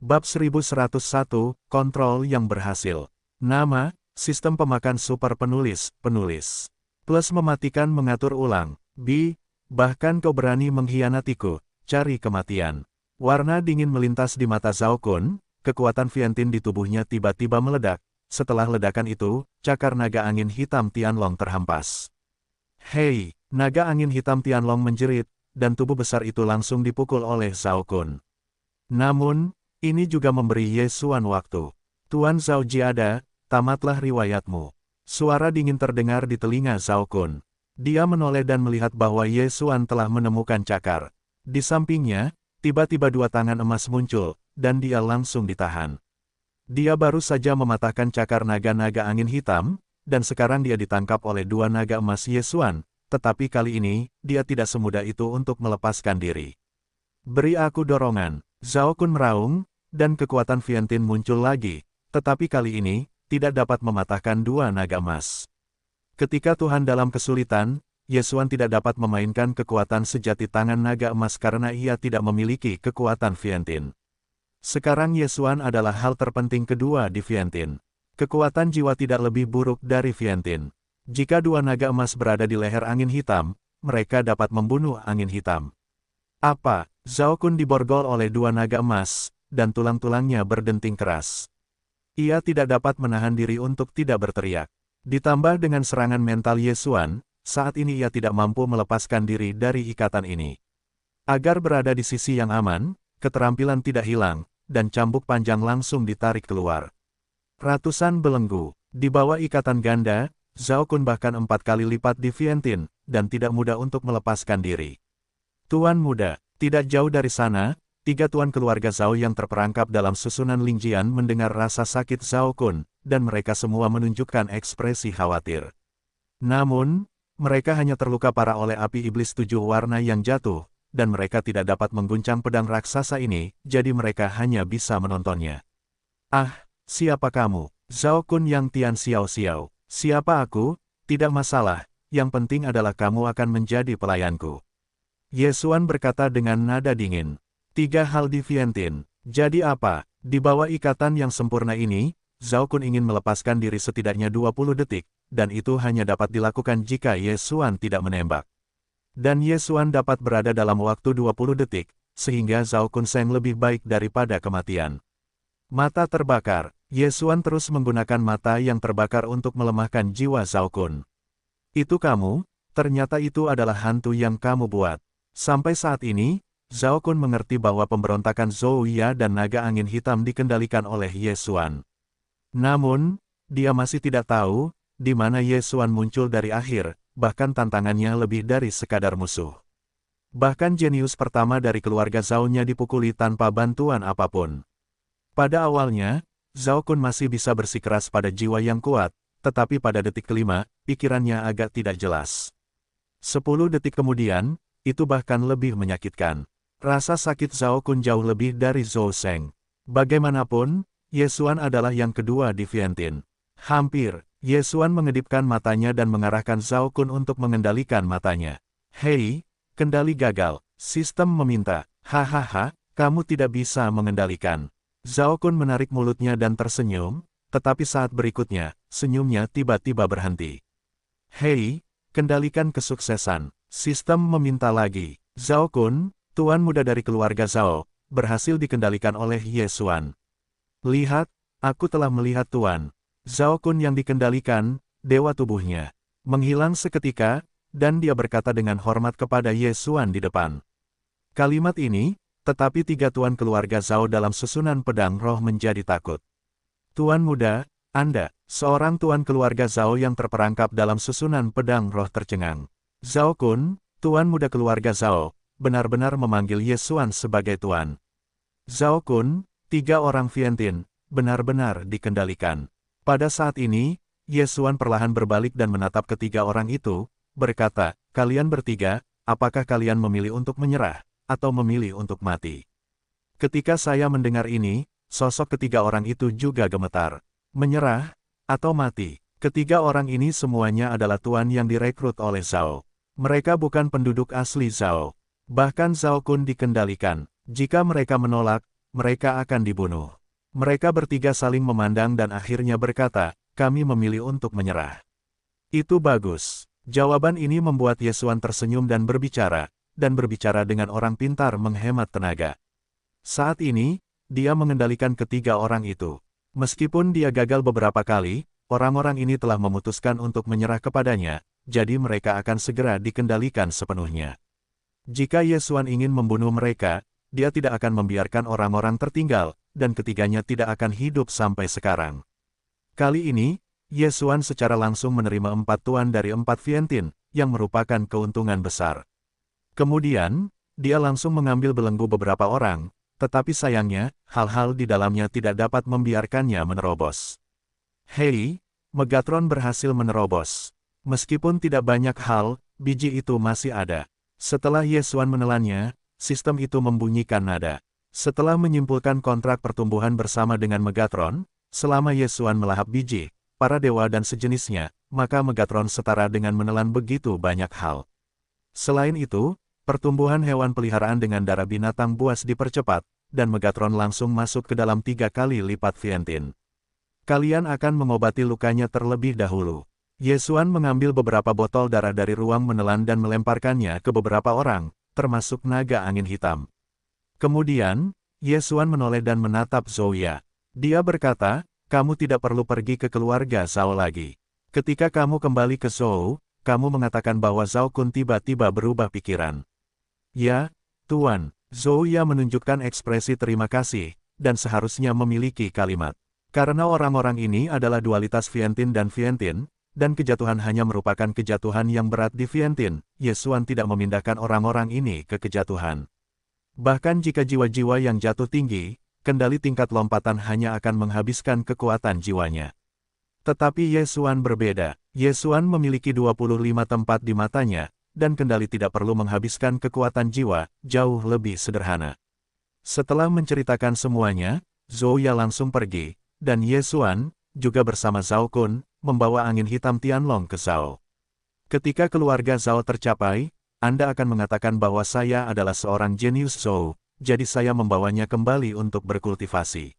Bab 1101, Kontrol yang berhasil. Nama, Sistem Pemakan Super Penulis, Penulis. Plus mematikan mengatur ulang. B. Bahkan kau berani mengkhianatiku, cari kematian. Warna dingin melintas di mata Zhao Kun, kekuatan Viantin di tubuhnya tiba-tiba meledak. Setelah ledakan itu, cakar naga angin hitam Tianlong terhempas. Hei, naga angin hitam Tianlong menjerit, dan tubuh besar itu langsung dipukul oleh Zhao Kun. Namun, ini juga memberi Ye Xuan waktu. Tuan Zhao Jiada, tamatlah riwayatmu. Suara dingin terdengar di telinga Zhao Kun. Dia menoleh dan melihat bahwa Ye Xuan telah menemukan cakar. Di sampingnya, tiba-tiba dua tangan emas muncul, dan dia langsung ditahan. Dia baru saja mematahkan cakar naga-naga angin hitam, dan sekarang dia ditangkap oleh dua naga emas Ye Xuan, tetapi kali ini, dia tidak semudah itu untuk melepaskan diri. Beri aku dorongan, Zhao Kun meraung, dan kekuatan Viantin muncul lagi, tetapi kali ini, tidak dapat mematahkan dua naga emas. Ketika Tuhan dalam kesulitan, Ye Xuan tidak dapat memainkan kekuatan sejati tangan naga emas karena ia tidak memiliki kekuatan Viantin. Sekarang Ye Xuan adalah hal terpenting kedua di Viantin. Kekuatan jiwa tidak lebih buruk dari Viantin. Jika dua naga emas berada di leher angin hitam, mereka dapat membunuh angin hitam. Apa? Zhao Kun diborgol oleh dua naga emas, dan tulang-tulangnya berdenting keras. Ia tidak dapat menahan diri untuk tidak berteriak. Ditambah dengan serangan mental Ye Xuan, saat ini ia tidak mampu melepaskan diri dari ikatan ini. Agar berada di sisi yang aman, keterampilan tidak hilang, dan cambuk panjang langsung ditarik keluar. Ratusan belenggu, di bawah ikatan ganda, Zhao Kun bahkan 4 kali lipat di Viantin, dan tidak mudah untuk melepaskan diri. Tuan muda, tidak jauh dari sana, 3 tuan keluarga Zhao yang terperangkap dalam susunan Lingjian mendengar rasa sakit Zhao Kun, dan mereka semua menunjukkan ekspresi khawatir. Namun, mereka hanya terluka parah oleh api iblis 7 warna yang jatuh, dan mereka tidak dapat mengguncang pedang raksasa ini, jadi mereka hanya bisa menontonnya. Ah, siapa kamu? Zhao Kun yang Tian Xiao Xiao. Siapa aku? Tidak masalah, yang penting adalah kamu akan menjadi pelayanku. Ye Xuan berkata dengan nada dingin. 3 hal di Viantin. Jadi apa? Di bawah ikatan yang sempurna ini, Zhao Kun ingin melepaskan diri setidaknya 20 detik, dan itu hanya dapat dilakukan jika Ye Xuan tidak menembak. Dan Ye Xuan dapat berada dalam waktu 20 detik, sehingga Zhao Kun Seng lebih baik daripada kematian. Mata terbakar, Ye Xuan terus menggunakan mata yang terbakar untuk melemahkan jiwa Zhao Kun. Itu kamu? Ternyata itu adalah hantu yang kamu buat. Sampai saat ini, Zhao Kun mengerti bahwa pemberontakan Zhou Ya dan naga angin hitam dikendalikan oleh Ye Xuan. Namun, dia masih tidak tahu, di mana Ye Xuan muncul dari akhir, bahkan tantangannya lebih dari sekadar musuh. Bahkan jenius pertama dari keluarga Zhao-nya dipukuli tanpa bantuan apapun. Pada awalnya, Zhao Kun masih bisa bersikeras pada jiwa yang kuat, tetapi pada detik kelima, pikirannya agak tidak jelas. 10 detik kemudian, itu bahkan lebih menyakitkan. Rasa sakit Zhao Kun jauh lebih dari Zhou Seng. Bagaimanapun, Ye Xuan adalah yang kedua di Viantin. Hampir, Ye Xuan mengedipkan matanya dan mengarahkan Zhao Kun untuk mengendalikan matanya. Hei, kendali gagal, sistem meminta. Hahaha, kamu tidak bisa mengendalikan. Zhao Kun menarik mulutnya dan tersenyum, tetapi saat berikutnya, senyumnya tiba-tiba berhenti. Hei, kendalikan kesuksesan. Sistem meminta lagi. Zhao Kun, tuan muda dari keluarga Zhao, berhasil dikendalikan oleh Ye Xuan. Lihat, aku telah melihat tuan. Zhao Kun yang dikendalikan, dewa tubuhnya, menghilang seketika, dan dia berkata dengan hormat kepada Ye Xuan di depan. Kalimat ini, tetapi 3 tuan keluarga Zhao dalam susunan pedang roh menjadi takut. Tuan muda, Anda, seorang tuan keluarga Zhao yang terperangkap dalam susunan pedang roh tercengang. Zhao Kun, tuan muda keluarga Zhao, benar-benar memanggil Ye Xuan sebagai tuan. Zhao Kun, 3 orang Viantin, benar-benar dikendalikan. Pada saat ini, Ye Xuan perlahan berbalik dan menatap ketiga orang itu, berkata, kalian bertiga, apakah kalian memilih untuk menyerah, atau memilih untuk mati? Ketika saya mendengar ini, sosok ketiga orang itu juga gemetar. Menyerah, atau mati? Ketiga orang ini semuanya adalah tuan yang direkrut oleh Zhao. Mereka bukan penduduk asli Zhao. Bahkan Zhao Kun dikendalikan. Jika mereka menolak, mereka akan dibunuh. Mereka bertiga saling memandang dan akhirnya berkata, kami memilih untuk menyerah. Itu bagus. Jawaban ini membuat Yesuan tersenyum dan berbicara dengan orang pintar menghemat tenaga. Saat ini, dia mengendalikan ketiga orang itu. Meskipun dia gagal beberapa kali, orang-orang ini telah memutuskan untuk menyerah kepadanya, jadi mereka akan segera dikendalikan sepenuhnya. Jika Yesuan ingin membunuh mereka, dia tidak akan membiarkan orang-orang tertinggal, dan ketiganya tidak akan hidup sampai sekarang. Kali ini, Yesuan secara langsung menerima 4 tuan dari 4 Vientin, yang merupakan keuntungan besar. Kemudian, dia langsung mengambil belenggu beberapa orang, tetapi sayangnya, hal-hal di dalamnya tidak dapat membiarkannya menerobos. Hei, Megatron berhasil menerobos. Meskipun tidak banyak hal, biji itu masih ada. Setelah Yesuan menelannya, sistem itu membunyikan nada. Setelah menyimpulkan kontrak pertumbuhan bersama dengan Megatron, selama Yesuan melahap biji, para dewa dan sejenisnya, maka Megatron setara dengan menelan begitu banyak hal. Selain itu, pertumbuhan hewan peliharaan dengan darah binatang buas dipercepat, dan Megatron langsung masuk ke dalam 3 kali lipat Vientin. Kalian akan mengobati lukanya terlebih dahulu. Yesuan mengambil beberapa botol darah dari ruang menelan dan melemparkannya ke beberapa orang, termasuk naga angin hitam. Kemudian, Yesuan menoleh dan menatap Zouya. Dia berkata, kamu tidak perlu pergi ke keluarga Zhao lagi. Ketika kamu kembali ke Zhou, kamu mengatakan bahwa Zhao Kun tiba-tiba berubah pikiran. Ya, Tuan, Zouya menunjukkan ekspresi terima kasih, dan seharusnya memiliki kalimat. Karena orang-orang ini adalah dualitas Vientin dan Vientin, dan kejatuhan hanya merupakan kejatuhan yang berat di Vientin, Yesuan tidak memindahkan orang-orang ini ke kejatuhan. Bahkan jika jiwa-jiwa yang jatuh tinggi, kendali tingkat lompatan hanya akan menghabiskan kekuatan jiwanya. Tetapi Yesuan berbeda. Yesuan memiliki 25 tempat di matanya, dan kendali tidak perlu menghabiskan kekuatan jiwa, jauh lebih sederhana. Setelah menceritakan semuanya, Zouya langsung pergi, dan Yesuan, juga bersama Zhao Kun, membawa angin hitam Tianlong ke Zhao. Ketika keluarga Zhao tercapai, Anda akan mengatakan bahwa saya adalah seorang jenius Zhou, jadi saya membawanya kembali untuk berkultivasi.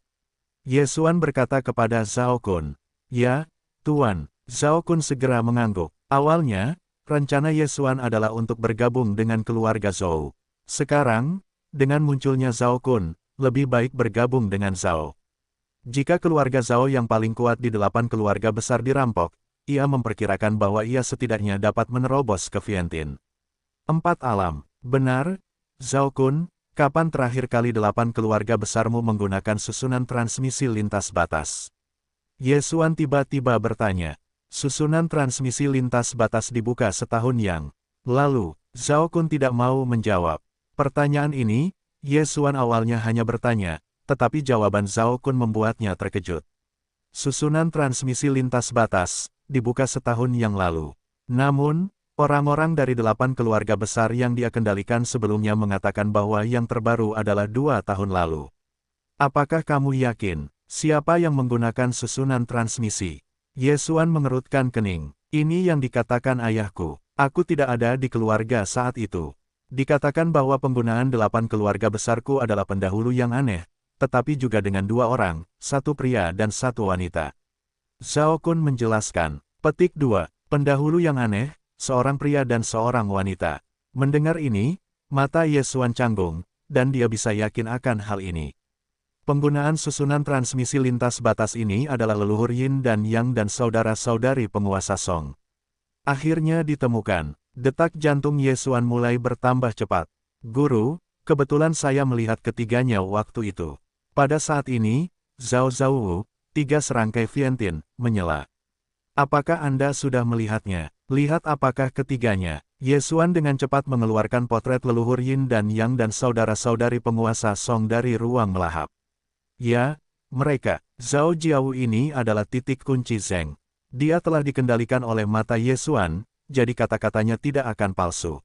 Yesuan berkata kepada Zhao Kun, ya, Tuan. Zhao Kun segera mengangguk. Awalnya, rencana Yesuan adalah untuk bergabung dengan keluarga Zhou. Sekarang, dengan munculnya Zhao Kun, lebih baik bergabung dengan Zhao. Jika keluarga Zhao yang paling kuat di 8 keluarga besar dirampok, ia memperkirakan bahwa ia setidaknya dapat menerobos ke Vientin. 4 alam. Benar, Zhao Kun, kapan terakhir kali 8 keluarga besarmu menggunakan susunan transmisi lintas batas? Yesuan tiba-tiba bertanya. Susunan transmisi lintas batas dibuka setahun yang lalu. Zhao Kun tidak mau menjawab. Pertanyaan ini, Yesuan awalnya hanya bertanya, tetapi jawaban Zhao Kun membuatnya terkejut. Susunan transmisi lintas batas dibuka setahun yang lalu. Namun, orang-orang dari 8 keluarga besar yang dia kendalikan sebelumnya mengatakan bahwa yang terbaru adalah 2 tahun lalu. Apakah kamu yakin, siapa yang menggunakan susunan transmisi? Yesuan mengerutkan kening. Ini yang dikatakan ayahku. Aku tidak ada di keluarga saat itu. Dikatakan bahwa penggunaan 8 keluarga besarku adalah pendahulu yang aneh, tetapi juga dengan 2 orang, 1 pria dan 1 wanita. Zhao Kun menjelaskan. Petik 2. Pendahulu yang aneh, seorang pria dan seorang wanita. Mendengar ini, mata Yesuan canggung, dan dia bisa yakin akan hal ini. Penggunaan susunan transmisi lintas batas ini adalah leluhur Yin dan Yang dan saudara-saudari penguasa Song. Akhirnya ditemukan. Detak jantung Yesuan mulai bertambah cepat. Guru, kebetulan saya melihat ketiganya waktu itu. Pada saat ini, Zhao Zhou, 3 serangkai Vientin, menyela. Apakah Anda sudah melihatnya? Lihat apakah ketiganya? Yesuan dengan cepat mengeluarkan potret leluhur Yin dan Yang dan saudara-saudari penguasa Song dari ruang melahap. Ya, mereka. Zhao Jiao ini adalah titik kunci Zheng. Dia telah dikendalikan oleh mata Yesuan, jadi kata-katanya tidak akan palsu.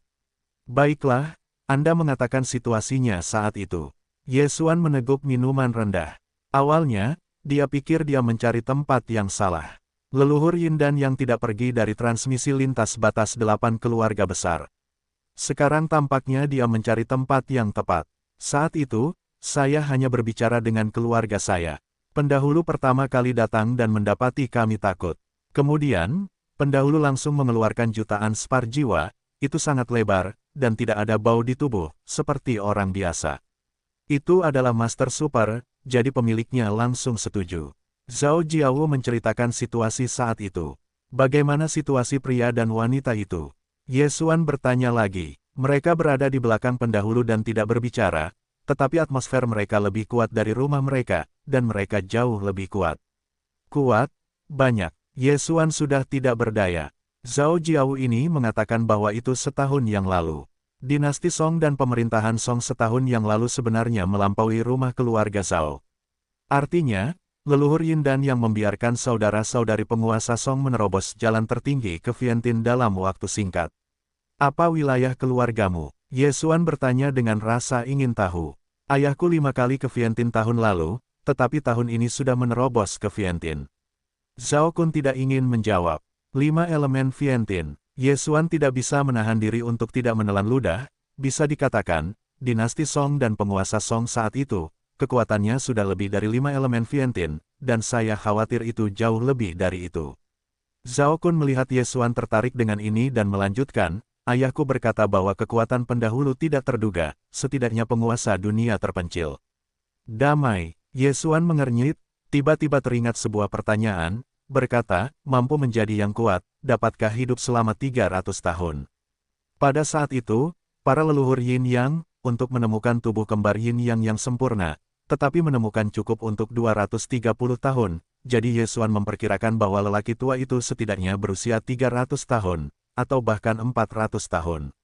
Baiklah, Anda mengatakan situasinya saat itu. Yesuan meneguk minuman rendah. Awalnya, dia pikir dia mencari tempat yang salah. Leluhur Yin dan Yang tidak pergi dari transmisi lintas batas 8 keluarga besar. Sekarang tampaknya dia mencari tempat yang tepat. Saat itu, Saya hanya berbicara dengan keluarga saya. Pendahulu pertama kali datang dan mendapati kami takut. Kemudian, pendahulu langsung mengeluarkan jutaan spar jiwa, itu sangat lebar, dan tidak ada bau di tubuh, seperti orang biasa. Itu adalah Master Super, jadi pemiliknya langsung setuju. Zhao Jiao menceritakan situasi saat itu. Bagaimana situasi pria dan wanita itu? Ye Xuan bertanya lagi. Mereka berada di belakang pendahulu dan tidak berbicara, tetapi atmosfer mereka lebih kuat dari rumah mereka, dan mereka jauh lebih kuat. Kuat? Banyak. Ye Xuan sudah tidak berdaya. Zhao Jiao ini mengatakan bahwa itu setahun yang lalu. Dinasti Song dan pemerintahan Song setahun yang lalu sebenarnya melampaui rumah keluarga Zhao. Artinya, leluhur Yindan yang membiarkan saudara-saudari penguasa Song menerobos jalan tertinggi ke Vientiane dalam waktu singkat. Apa wilayah keluargamu? Ye Xuan bertanya dengan rasa ingin tahu. Ayahku 5 kali ke Vientiane tahun lalu, tetapi tahun ini sudah menerobos ke Vientiane. Zhao Kun tidak ingin menjawab. 5 elemen Vientiane. Ye Xuan tidak bisa menahan diri untuk tidak menelan ludah. Bisa dikatakan, dinasti Song dan penguasa Song saat itu, kekuatannya sudah lebih dari 5 elemen Vientiane, dan saya khawatir itu jauh lebih dari itu. Zhao Kun melihat Ye Xuan tertarik dengan ini dan melanjutkan, ayahku berkata bahwa kekuatan pendahulu tidak terduga, setidaknya penguasa dunia terpencil. Damai, Ye Xuan mengernyit, tiba-tiba teringat sebuah pertanyaan, berkata, mampu menjadi yang kuat, dapatkah hidup selama 300 tahun? Pada saat itu, para leluhur Yin Yang, untuk menemukan tubuh kembar Yin Yang yang sempurna, tetapi menemukan cukup untuk 230 tahun, jadi Ye Xuan memperkirakan bahwa lelaki tua itu setidaknya berusia 300 tahun, atau bahkan 400 tahun.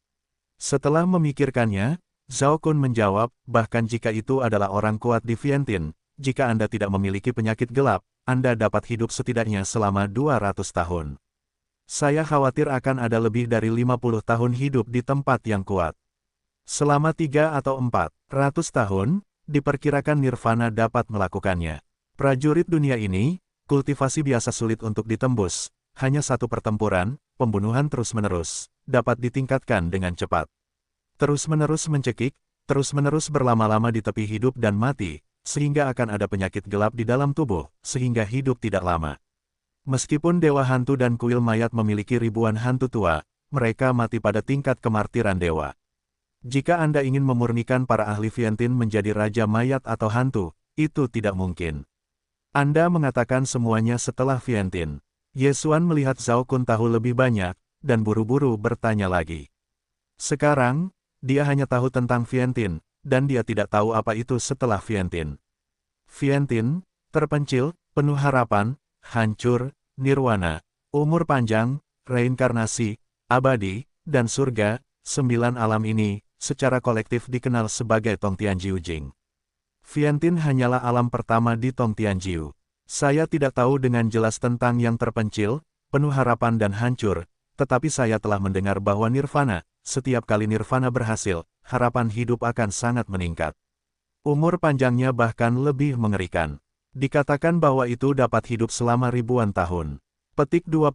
Setelah memikirkannya, Zhao Kun menjawab, bahkan jika itu adalah orang kuat di Vientiane, jika Anda tidak memiliki penyakit gelap, Anda dapat hidup setidaknya selama 200 tahun. Saya khawatir akan ada lebih dari 50 tahun hidup di tempat yang kuat. Selama 3 atau 400 tahun, diperkirakan Nirvana dapat melakukannya. Prajurit dunia ini, kultivasi biasa sulit untuk ditembus, hanya satu pertempuran, pembunuhan terus-menerus, dapat ditingkatkan dengan cepat. Terus-menerus mencekik, terus-menerus berlama-lama di tepi hidup dan mati, sehingga akan ada penyakit gelap di dalam tubuh, sehingga hidup tidak lama. Meskipun Dewa Hantu dan Kuil Mayat memiliki ribuan hantu tua, mereka mati pada tingkat kemartiran dewa. Jika Anda ingin memurnikan para ahli Vientiane menjadi Raja Mayat atau Hantu, itu tidak mungkin. Anda mengatakan semuanya setelah Vientiane. Ye Xuan melihat Zhao Kun tahu lebih banyak, dan buru-buru bertanya lagi. Sekarang, dia hanya tahu tentang Vientiane, dan dia tidak tahu apa itu setelah Vientiane. Vientiane, terpencil, penuh harapan, hancur, nirwana, umur panjang, reinkarnasi, abadi, dan surga, 9 alam ini, secara kolektif dikenal sebagai Tongtianjiu Jing. Vientiane hanyalah alam pertama di Tongtianjiu. Saya tidak tahu dengan jelas tentang yang terpencil, penuh harapan dan hancur, tetapi saya telah mendengar bahwa nirvana, setiap kali nirvana berhasil, harapan hidup akan sangat meningkat. Umur panjangnya bahkan lebih mengerikan. Dikatakan bahwa itu dapat hidup selama ribuan tahun. Petik 2.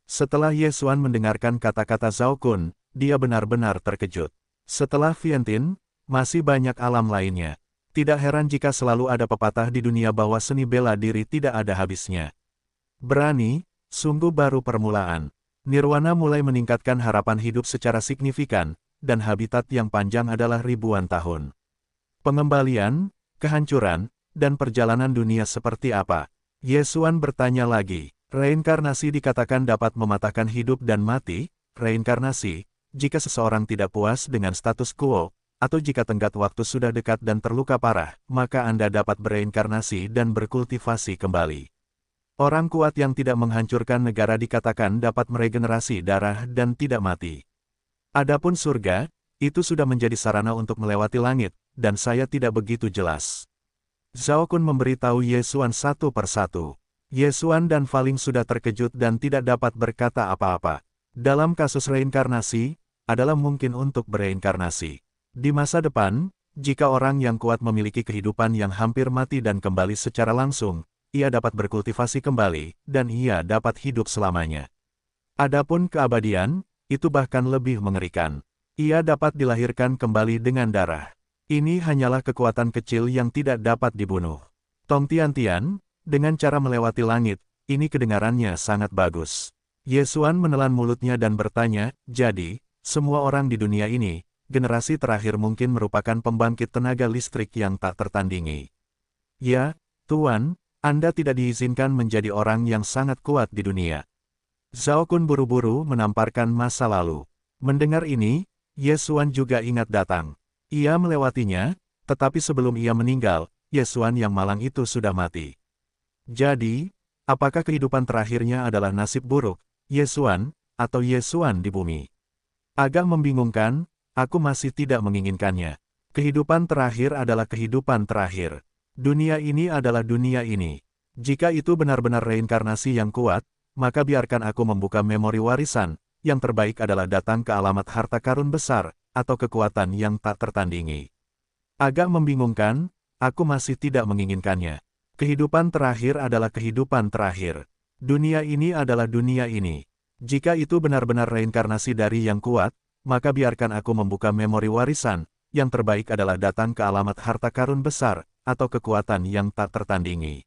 Setelah Ye Xuan mendengarkan kata-kata Zhao Kun, dia benar-benar terkejut. Setelah Vientiane, masih banyak alam lainnya. Tidak heran jika selalu ada pepatah di dunia bahwa seni bela diri tidak ada habisnya. Berani, sungguh baru permulaan. Nirwana mulai meningkatkan harapan hidup secara signifikan, dan habitat yang panjang adalah ribuan tahun. Pengembalian, kehancuran, dan perjalanan dunia seperti apa? Ye Xuan bertanya lagi. Reinkarnasi dikatakan dapat mematahkan hidup dan mati. Reinkarnasi, jika seseorang tidak puas dengan status quo, atau jika tenggat waktu sudah dekat dan terluka parah, maka Anda dapat bereinkarnasi dan berkultivasi kembali. Orang kuat yang tidak menghancurkan negara dikatakan dapat meregenerasi darah dan tidak mati. Adapun surga, itu sudah menjadi sarana untuk melewati langit, dan saya tidak begitu jelas. Zhao Kun memberitahu Ye Xuan satu persatu. Ye Xuan dan Fa Ling sudah terkejut dan tidak dapat berkata apa-apa. Dalam kasus reinkarnasi, adalah mungkin untuk bereinkarnasi. Di masa depan, jika orang yang kuat memiliki kehidupan yang hampir mati dan kembali secara langsung, ia dapat berkultivasi kembali, dan ia dapat hidup selamanya. Adapun keabadian, itu bahkan lebih mengerikan. Ia dapat dilahirkan kembali dengan darah. Ini hanyalah kekuatan kecil yang tidak dapat dibunuh. Tong Tiantian, dengan cara melewati langit, ini kedengarannya sangat bagus. Ye Xuan menelan mulutnya dan bertanya, jadi, semua orang di dunia ini, generasi terakhir mungkin merupakan pembangkit tenaga listrik yang tak tertandingi. Ya, Tuan, Anda tidak diizinkan menjadi orang yang sangat kuat di dunia. Zhao Kun buru-buru menamparkan masa lalu. Mendengar ini, Ye Xuan juga ingat datang. Ia melewatinya, tetapi sebelum ia meninggal, Ye Xuan yang malang itu sudah mati. Jadi, apakah kehidupan terakhirnya adalah nasib buruk, Ye Xuan, atau Ye Xuan di bumi? Agak membingungkan, aku masih tidak menginginkannya. Kehidupan terakhir adalah kehidupan terakhir. Dunia ini adalah dunia ini. Jika itu benar-benar reinkarnasi yang kuat, maka biarkan aku membuka memori warisan. Yang terbaik adalah datang ke alamat harta karun besar, atau kekuatan yang tak tertandingi. Agak membingungkan, aku masih tidak menginginkannya. Kehidupan terakhir adalah kehidupan terakhir. Dunia ini adalah dunia ini. Jika itu benar-benar reinkarnasi dari yang kuat, maka biarkan aku membuka memori warisan. Yang terbaik adalah datang ke alamat harta karun besar, atau kekuatan yang tak tertandingi.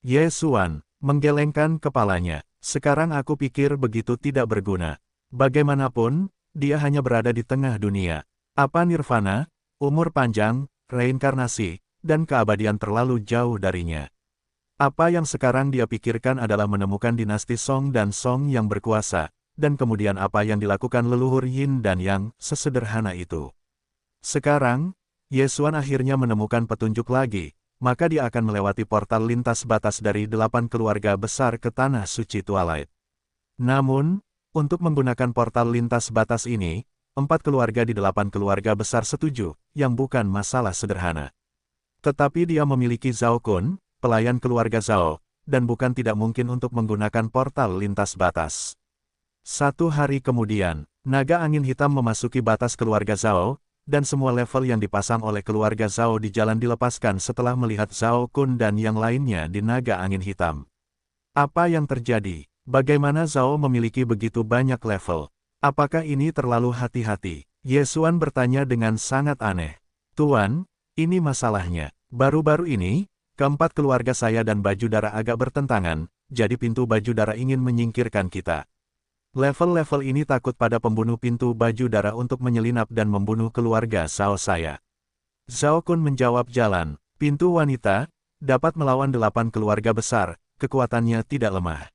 Ye Xuan menggelengkan kepalanya. Sekarang aku pikir begitu tidak berguna. Bagaimanapun, dia hanya berada di tengah dunia. Apa nirvana, umur panjang, reinkarnasi, dan keabadian terlalu jauh darinya. Apa yang sekarang dia pikirkan adalah menemukan dinasti Song dan Song yang berkuasa, dan kemudian apa yang dilakukan leluhur Yin dan Yang, sesederhana itu. Sekarang, Ye Xuan akhirnya menemukan petunjuk lagi, maka dia akan melewati portal lintas batas dari 8 keluarga besar ke Tanah Suci Twilight. Namun, untuk menggunakan portal lintas batas ini, 4 keluarga di 8 keluarga besar setuju, yang bukan masalah sederhana. Tetapi dia memiliki Zhao Kun, pelayan keluarga Zhao, dan bukan tidak mungkin untuk menggunakan portal lintas batas. 1 hari kemudian, naga angin hitam memasuki batas keluarga Zhao, dan semua level yang dipasang oleh keluarga Zhao di jalan dilepaskan setelah melihat Zhao Kun dan yang lainnya di naga angin hitam. Apa yang terjadi? Bagaimana Zhao memiliki begitu banyak level? Apakah ini terlalu hati-hati? Ye Xuan bertanya dengan sangat aneh. Tuan, ini masalahnya. Baru-baru ini, keempat keluarga saya dan baju darah agak bertentangan, jadi pintu baju darah ingin menyingkirkan kita. Level-level ini takut pada pembunuh pintu baju darah untuk menyelinap dan membunuh keluarga Zhao saya. Zhao Kun menjawab jalan, pintu wanita, dapat melawan 8 keluarga besar, kekuatannya tidak lemah.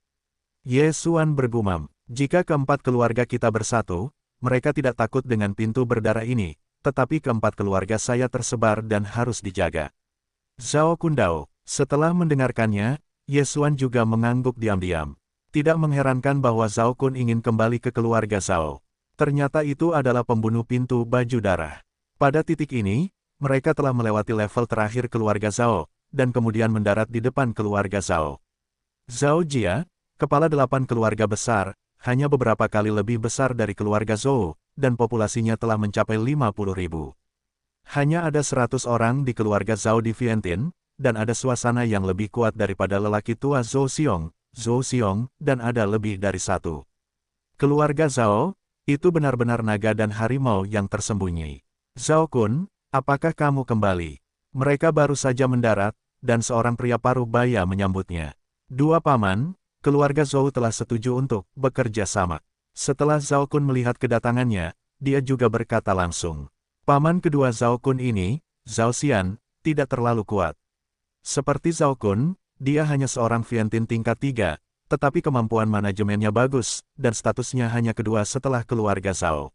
Ye Xuan bergumam, jika keempat keluarga kita bersatu, mereka tidak takut dengan pintu berdarah ini, tetapi keempat keluarga saya tersebar dan harus dijaga. Zhao Kundao, setelah mendengarkannya, Ye Xuan juga mengangguk diam-diam. Tidak mengherankan bahwa Zhao Kun ingin kembali ke keluarga Zhao. Ternyata itu adalah pembunuh pintu baju darah. Pada titik ini, mereka telah melewati level terakhir keluarga Zhao, dan kemudian mendarat di depan keluarga Zhao. Zhao Jia, kepala 8 keluarga besar, hanya beberapa kali lebih besar dari keluarga Zhou, dan populasinya telah mencapai 50.000. Hanya ada 100 orang di keluarga Zhao di Vientin, dan ada suasana yang lebih kuat daripada lelaki tua Zhou Xiong, dan ada lebih dari 1. Keluarga Zhao, itu benar-benar naga dan harimau yang tersembunyi. Zhao Kun, apakah kamu kembali? Mereka baru saja mendarat, dan seorang pria paruh baya menyambutnya. 2 paman, keluarga Zhou telah setuju untuk bekerja sama. Setelah Zhao Kun melihat kedatangannya, dia juga berkata langsung. Paman kedua Zhao Kun ini, Zhao Xian, tidak terlalu kuat. Seperti Zhao Kun, dia hanya seorang Vientin tingkat 3, tetapi kemampuan manajemennya bagus, dan statusnya hanya kedua setelah keluarga Zhao.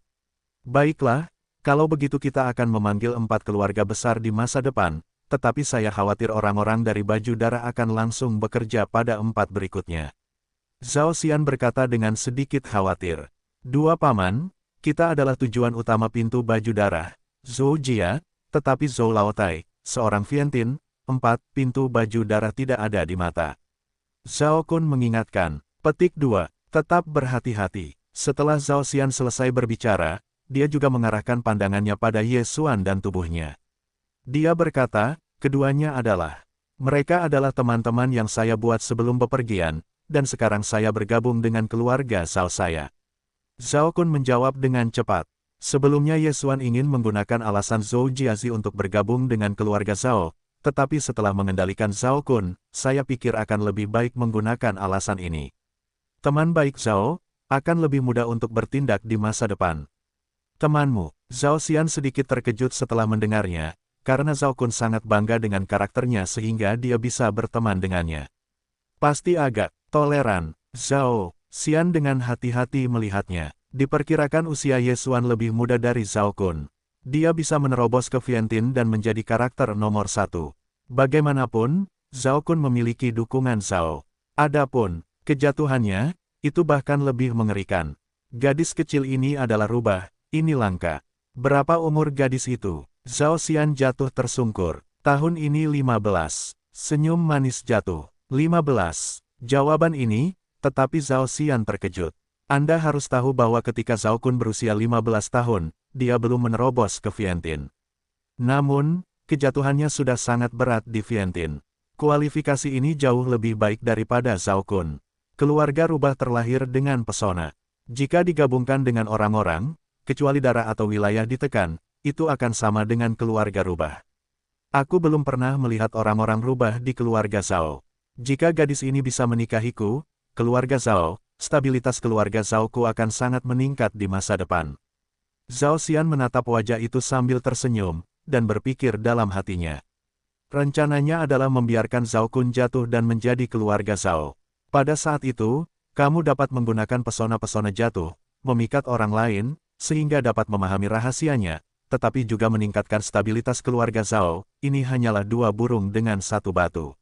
Baiklah, kalau begitu kita akan memanggil 4 keluarga besar di masa depan, tetapi saya khawatir orang-orang dari baju darah akan langsung bekerja pada 4 berikutnya. Zhao Xian berkata dengan sedikit khawatir. 2 paman, kita adalah tujuan utama pintu baju darah, Zhou Jia, tetapi Zhou Laotai, seorang Vientin, 4 pintu baju darah tidak ada di mata. Zhao Kun mengingatkan, petik 2, tetap berhati-hati. Setelah Zhao Xian selesai berbicara, dia juga mengarahkan pandangannya pada Ye Xuan dan tubuhnya. Dia berkata, keduanya mereka adalah teman-teman yang saya buat sebelum bepergian, dan sekarang saya bergabung dengan keluarga Zhao saya. Zhao Kun menjawab dengan cepat. Sebelumnya Ye Xuan ingin menggunakan alasan Zhou Jiazi untuk bergabung dengan keluarga Zhao, tetapi setelah mengendalikan Zhao Kun, saya pikir akan lebih baik menggunakan alasan ini. Teman baik Zhao, akan lebih mudah untuk bertindak di masa depan. Temanmu, Zhao Xian sedikit terkejut setelah mendengarnya, karena Zhao Kun sangat bangga dengan karakternya sehingga dia bisa berteman dengannya. Pasti agak toleran, Zhao Xian dengan hati-hati melihatnya. Diperkirakan usia Ye Xuan lebih muda dari Zhao Kun. Dia bisa menerobos ke Vientiane dan menjadi karakter nomor 1. Bagaimanapun, Zhao Kun memiliki dukungan Zhao. Adapun kejatuhannya, itu bahkan lebih mengerikan. Gadis kecil ini adalah rubah, ini langka. Berapa umur gadis itu? Zhao Xian jatuh tersungkur. Tahun ini 15. Senyum manis jatuh. 15. Jawaban ini, tetapi Zhao Xian terkejut. Anda harus tahu bahwa ketika Zhao Kun berusia 15 tahun, dia belum menerobos ke Vientiane. Namun, kejatuhannya sudah sangat berat di Vientiane. Kualifikasi ini jauh lebih baik daripada Zhao Kun. Keluarga rubah terlahir dengan pesona. Jika digabungkan dengan orang-orang, kecuali darah atau wilayah ditekan, itu akan sama dengan keluarga rubah. Aku belum pernah melihat orang-orang rubah di keluarga Zhao. Jika gadis ini bisa menikahiku, keluarga Zhao, stabilitas keluarga Zhaoku akan sangat meningkat di masa depan. Zhao Xian menatap wajah itu sambil tersenyum, dan berpikir dalam hatinya. Rencananya adalah membiarkan Zhao Kun jatuh dan menjadi keluarga Zhao. Pada saat itu, kamu dapat menggunakan pesona-pesona jatuh, memikat orang lain, sehingga dapat memahami rahasianya, tetapi juga meningkatkan stabilitas keluarga Zhao. Ini hanyalah 2 burung dengan 1 batu.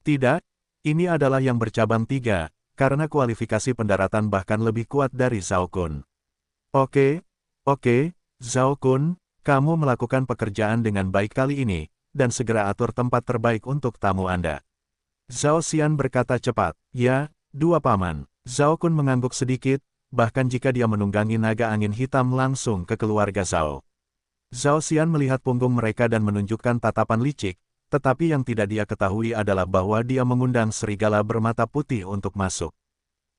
Tidak, ini adalah yang bercabang 3. Karena kualifikasi pendaratan bahkan lebih kuat dari Zhao Kun. Oke, Zhao Kun, kamu melakukan pekerjaan dengan baik kali ini, dan segera atur tempat terbaik untuk tamu Anda. Zhao Xian berkata cepat, ya, 2 paman. Zhao Kun mengangguk sedikit, bahkan jika dia menunggangi naga angin hitam langsung ke keluarga Zhao. Zhao Xian melihat punggung mereka dan menunjukkan tatapan licik, tetapi yang tidak dia ketahui adalah bahwa dia mengundang serigala bermata putih untuk masuk.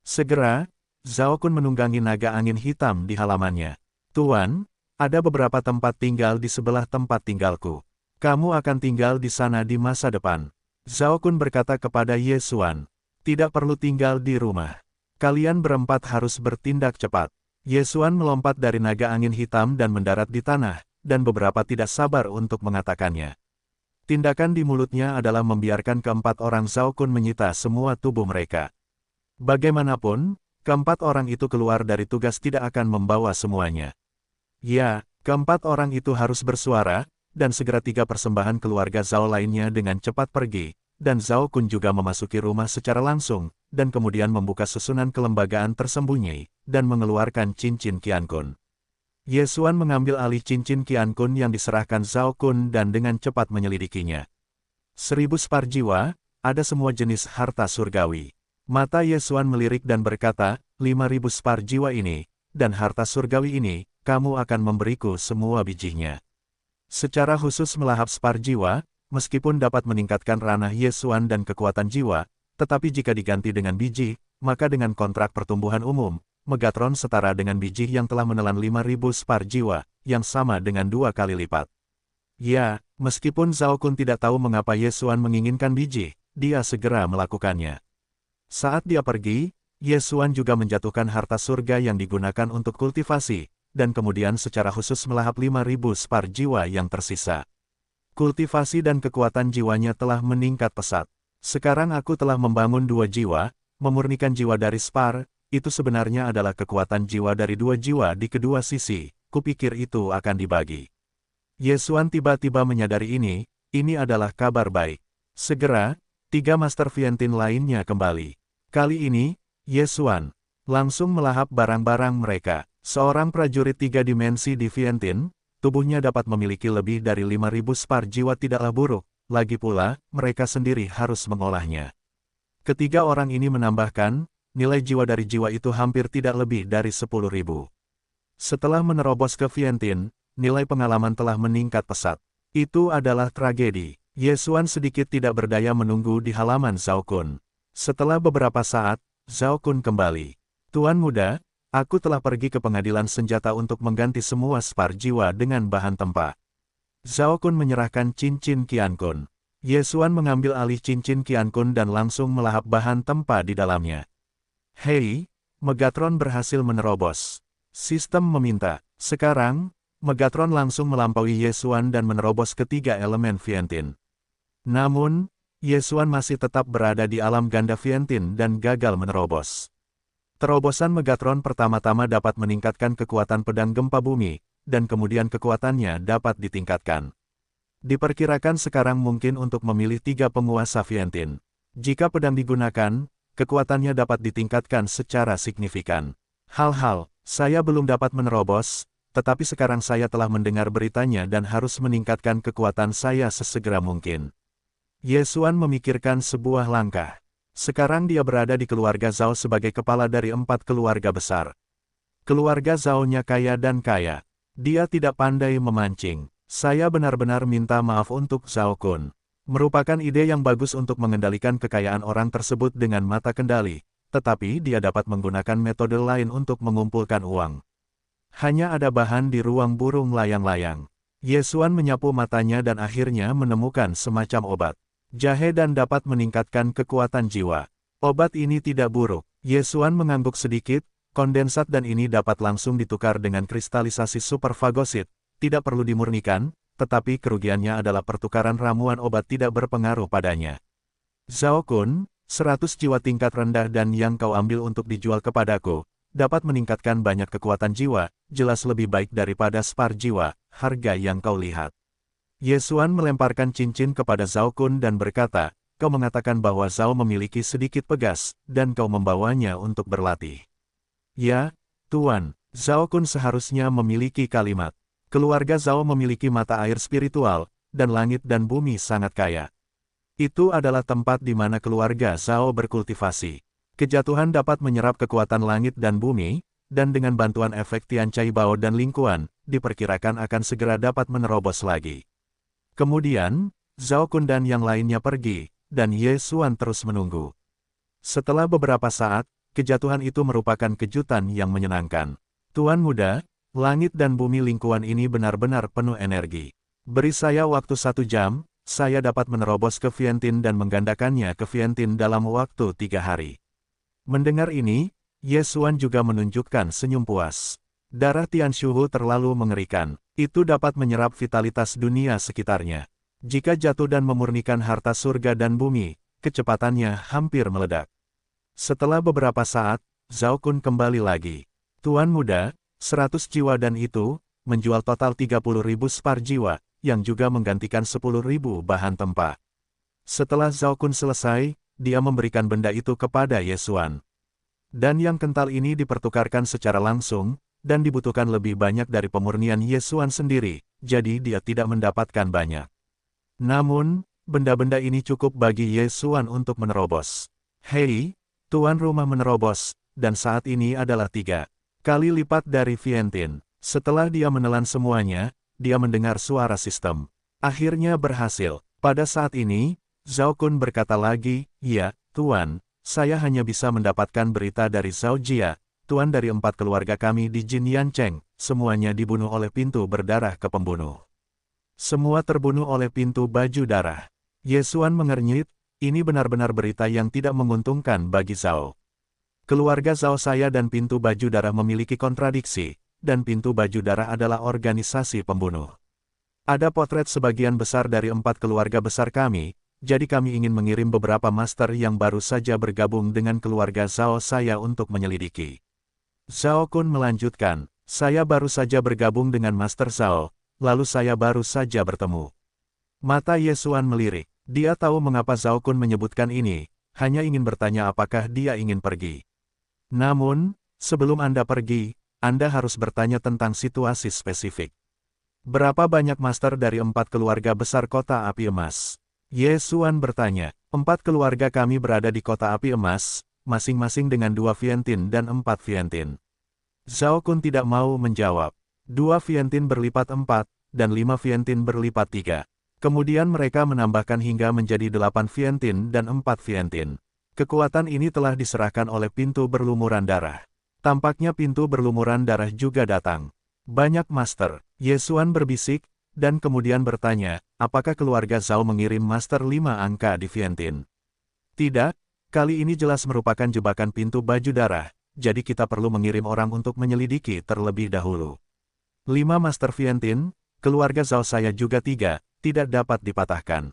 Segera, Zhao Kun menunggangi naga angin hitam di halamannya. Tuan, ada beberapa tempat tinggal di sebelah tempat tinggalku. Kamu akan tinggal di sana di masa depan. Zhao Kun berkata kepada Ye Xuan. Tidak perlu tinggal di rumah. Kalian berempat harus bertindak cepat. Ye Xuan melompat dari naga angin hitam dan mendarat di tanah, dan beberapa tidak sabar untuk mengatakannya. Tindakan di mulutnya adalah membiarkan keempat orang Zhao Kun menyita semua tubuh mereka. Bagaimanapun, keempat orang itu keluar dari tugas tidak akan membawa semuanya. Ya, keempat orang itu harus bersuara, dan segera 3 persembahan keluarga Zhao lainnya dengan cepat pergi, dan Zhao Kun juga memasuki rumah secara langsung, dan kemudian membuka susunan kelembagaan tersembunyi, dan mengeluarkan cincin Qian Kun. Ye Xuan mengambil alih cincin Qian Kun yang diserahkan Zhao Kun dan dengan cepat menyelidikinya. 1000 spar jiwa, ada semua jenis harta surgawi. Mata Ye Xuan melirik dan berkata, 5000 spar jiwa ini, dan harta surgawi ini, kamu akan memberiku semua bijinya. Secara khusus melahap spar jiwa, meskipun dapat meningkatkan ranah Ye Xuan dan kekuatan jiwa, tetapi jika diganti dengan biji, maka dengan kontrak pertumbuhan umum, Megatron setara dengan biji yang telah menelan 5000 spar jiwa, yang sama dengan 2 kali lipat. Ya, meskipun Zhao Kun tidak tahu mengapa Ye Xuan menginginkan biji, dia segera melakukannya. Saat dia pergi, Ye Xuan juga menjatuhkan harta surga yang digunakan untuk kultivasi, dan kemudian secara khusus melahap 5000 spar jiwa yang tersisa. Kultivasi dan kekuatan jiwanya telah meningkat pesat. Sekarang aku telah membangun 2 jiwa, memurnikan jiwa dari spar. Itu sebenarnya adalah kekuatan jiwa dari 2 jiwa di kedua sisi, kupikir itu akan dibagi. Ye Xuan tiba-tiba menyadari ini adalah kabar baik. Segera, 3 Master Vientiane lainnya kembali. Kali ini, Ye Xuan langsung melahap barang-barang mereka. Seorang prajurit 3 dimensi di Vientiane, tubuhnya dapat memiliki lebih dari 5000 spar jiwa tidaklah buruk, lagi pula, mereka sendiri harus mengolahnya. Ketiga orang ini menambahkan, nilai jiwa dari jiwa itu hampir tidak lebih dari 10.000. Setelah menerobos ke Vientiane, nilai pengalaman telah meningkat pesat. Itu adalah tragedi. Ye Xuan sedikit tidak berdaya menunggu di halaman Zhao Kun. Setelah beberapa saat, Zhao Kun kembali. Tuan muda, Aku telah pergi ke pengadilan senjata untuk mengganti semua spar jiwa dengan bahan tempa. Zhao Kun menyerahkan cincin Qian Kun. Ye Xuan mengambil alih cincin Qian Kun dan langsung melahap bahan tempa di dalamnya. Hei, Megatron berhasil menerobos. Sistem meminta. Sekarang, Megatron langsung melampaui Ye Xuan dan menerobos ketiga elemen Fientin. Namun, Ye Xuan masih tetap berada di alam ganda Fientin dan gagal menerobos. Terobosan Megatron pertama-tama dapat meningkatkan kekuatan pedang gempa bumi, dan kemudian kekuatannya dapat ditingkatkan. Diperkirakan sekarang mungkin untuk memilih 3 penguasa Fientin. Jika pedang digunakan, kekuatannya dapat ditingkatkan secara signifikan. Hal-hal, saya belum dapat menerobos, tetapi sekarang saya telah mendengar beritanya dan harus meningkatkan kekuatan saya sesegera mungkin. Ye Xuan memikirkan sebuah langkah. Sekarang dia berada di keluarga Zhao sebagai kepala dari 4 keluarga besar. Keluarga Zhao-nya kaya dan kaya. Dia tidak pandai memancing. Saya benar-benar minta maaf untuk Zhao Kun. Merupakan ide yang bagus untuk mengendalikan kekayaan orang tersebut dengan mata kendali, tetapi dia dapat menggunakan metode lain untuk mengumpulkan uang. Hanya ada bahan di ruang burung layang-layang. Ye Xuan menyapu matanya dan akhirnya menemukan semacam obat jahe dan dapat meningkatkan kekuatan jiwa. Obat ini tidak buruk. Ye Xuan mengangguk sedikit, kondensat dan ini dapat langsung ditukar dengan kristalisasi superfagosit, tidak perlu dimurnikan, tetapi kerugiannya adalah pertukaran ramuan obat tidak berpengaruh padanya. Zhao Kun, 100 jiwa tingkat rendah dan yang kau ambil untuk dijual kepadaku, dapat meningkatkan banyak kekuatan jiwa, jelas lebih baik daripada spar jiwa, harga yang kau lihat. Ye Xuan melemparkan cincin kepada Zhao Kun dan berkata, kau mengatakan bahwa Zhao memiliki sedikit pegas, dan kau membawanya untuk berlatih. Ya, Tuan, Zhao Kun seharusnya memiliki kalimat. Keluarga Zhao memiliki mata air spiritual, dan langit dan bumi sangat kaya. Itu adalah tempat di mana keluarga Zhao berkultivasi. Kejatuhan dapat menyerap kekuatan langit dan bumi, dan dengan bantuan efek Tian Cai Bao dan lingkuan, diperkirakan akan segera dapat menerobos lagi. Kemudian, Zhao Kun dan yang lainnya pergi, dan Ye Xuan terus menunggu. Setelah beberapa saat, kejatuhan itu merupakan kejutan yang menyenangkan. Tuan muda, langit dan bumi lingkuan ini benar-benar penuh energi. Beri saya waktu 1 jam, saya dapat menerobos ke Fientin dan menggandakannya ke Fientin dalam waktu 3 hari. Mendengar ini, Ye Xuan juga menunjukkan senyum puas. Darah Tian Shuhu terlalu mengerikan. Itu dapat menyerap vitalitas dunia sekitarnya. Jika jatuh dan memurnikan harta surga dan bumi, kecepatannya hampir meledak. Setelah beberapa saat, Zhao Kun kembali lagi. Tuan muda, 100 jiwa dan itu, menjual total 30.000 spar jiwa, yang juga menggantikan 10.000 bahan tempa. Setelah Zhao Kun selesai, dia memberikan benda itu kepada Ye Xuan. Dan yang kental ini dipertukarkan secara langsung, dan dibutuhkan lebih banyak dari pemurnian Ye Xuan sendiri, jadi dia tidak mendapatkan banyak. Namun, benda-benda ini cukup bagi Ye Xuan untuk menerobos. Hei, tuan rumah menerobos, dan saat ini adalah 3 kali lipat dari Fientin. Setelah dia menelan semuanya, dia mendengar suara sistem. Akhirnya berhasil. Pada saat ini, Zhao Kun berkata lagi, ya, tuan, saya hanya bisa mendapatkan berita dari Zhao Jia, tuan dari 4 keluarga kami di Jin Yancheng, semuanya dibunuh oleh pintu berdarah ke pembunuh. Semua terbunuh oleh pintu baju darah. Ye Xuan mengernyit, ini benar-benar berita yang tidak menguntungkan bagi Zhao. Keluarga Zhao saya dan pintu baju darah memiliki kontradiksi, dan pintu baju darah adalah organisasi pembunuh. Ada potret sebagian besar dari 4 keluarga besar kami, jadi kami ingin mengirim beberapa master yang baru saja bergabung dengan keluarga Zhao saya untuk menyelidiki. Zhao Kun melanjutkan, saya baru saja bergabung dengan Master Zhao, lalu saya baru saja bertemu. Mata Ye Xuan melirik, dia tahu mengapa Zhao Kun menyebutkan ini, hanya ingin bertanya apakah dia ingin pergi. Namun, sebelum Anda pergi, Anda harus bertanya tentang situasi spesifik. Berapa banyak master dari 4 keluarga besar kota api emas? Ye Xuan bertanya, 4 keluarga kami berada di kota api emas, masing-masing dengan 2 Fientin dan 4 Fientin. Zhao Kun tidak mau menjawab. 2 Fientin berlipat 4, dan 5 Fientin berlipat 3. Kemudian mereka menambahkan hingga menjadi 8 Fientin dan 4 Fientin. Kekuatan ini telah diserahkan oleh pintu berlumuran darah. Tampaknya pintu berlumuran darah juga datang. Banyak master, Ye Xuan berbisik, dan kemudian bertanya, apakah keluarga Zhao mengirim master 5 angka di Vientiane? Tidak, kali ini jelas merupakan jebakan pintu baju darah, jadi kita perlu mengirim orang untuk menyelidiki terlebih dahulu. 5 master Vientiane, keluarga Zhao saya juga 3, tidak dapat dipatahkan.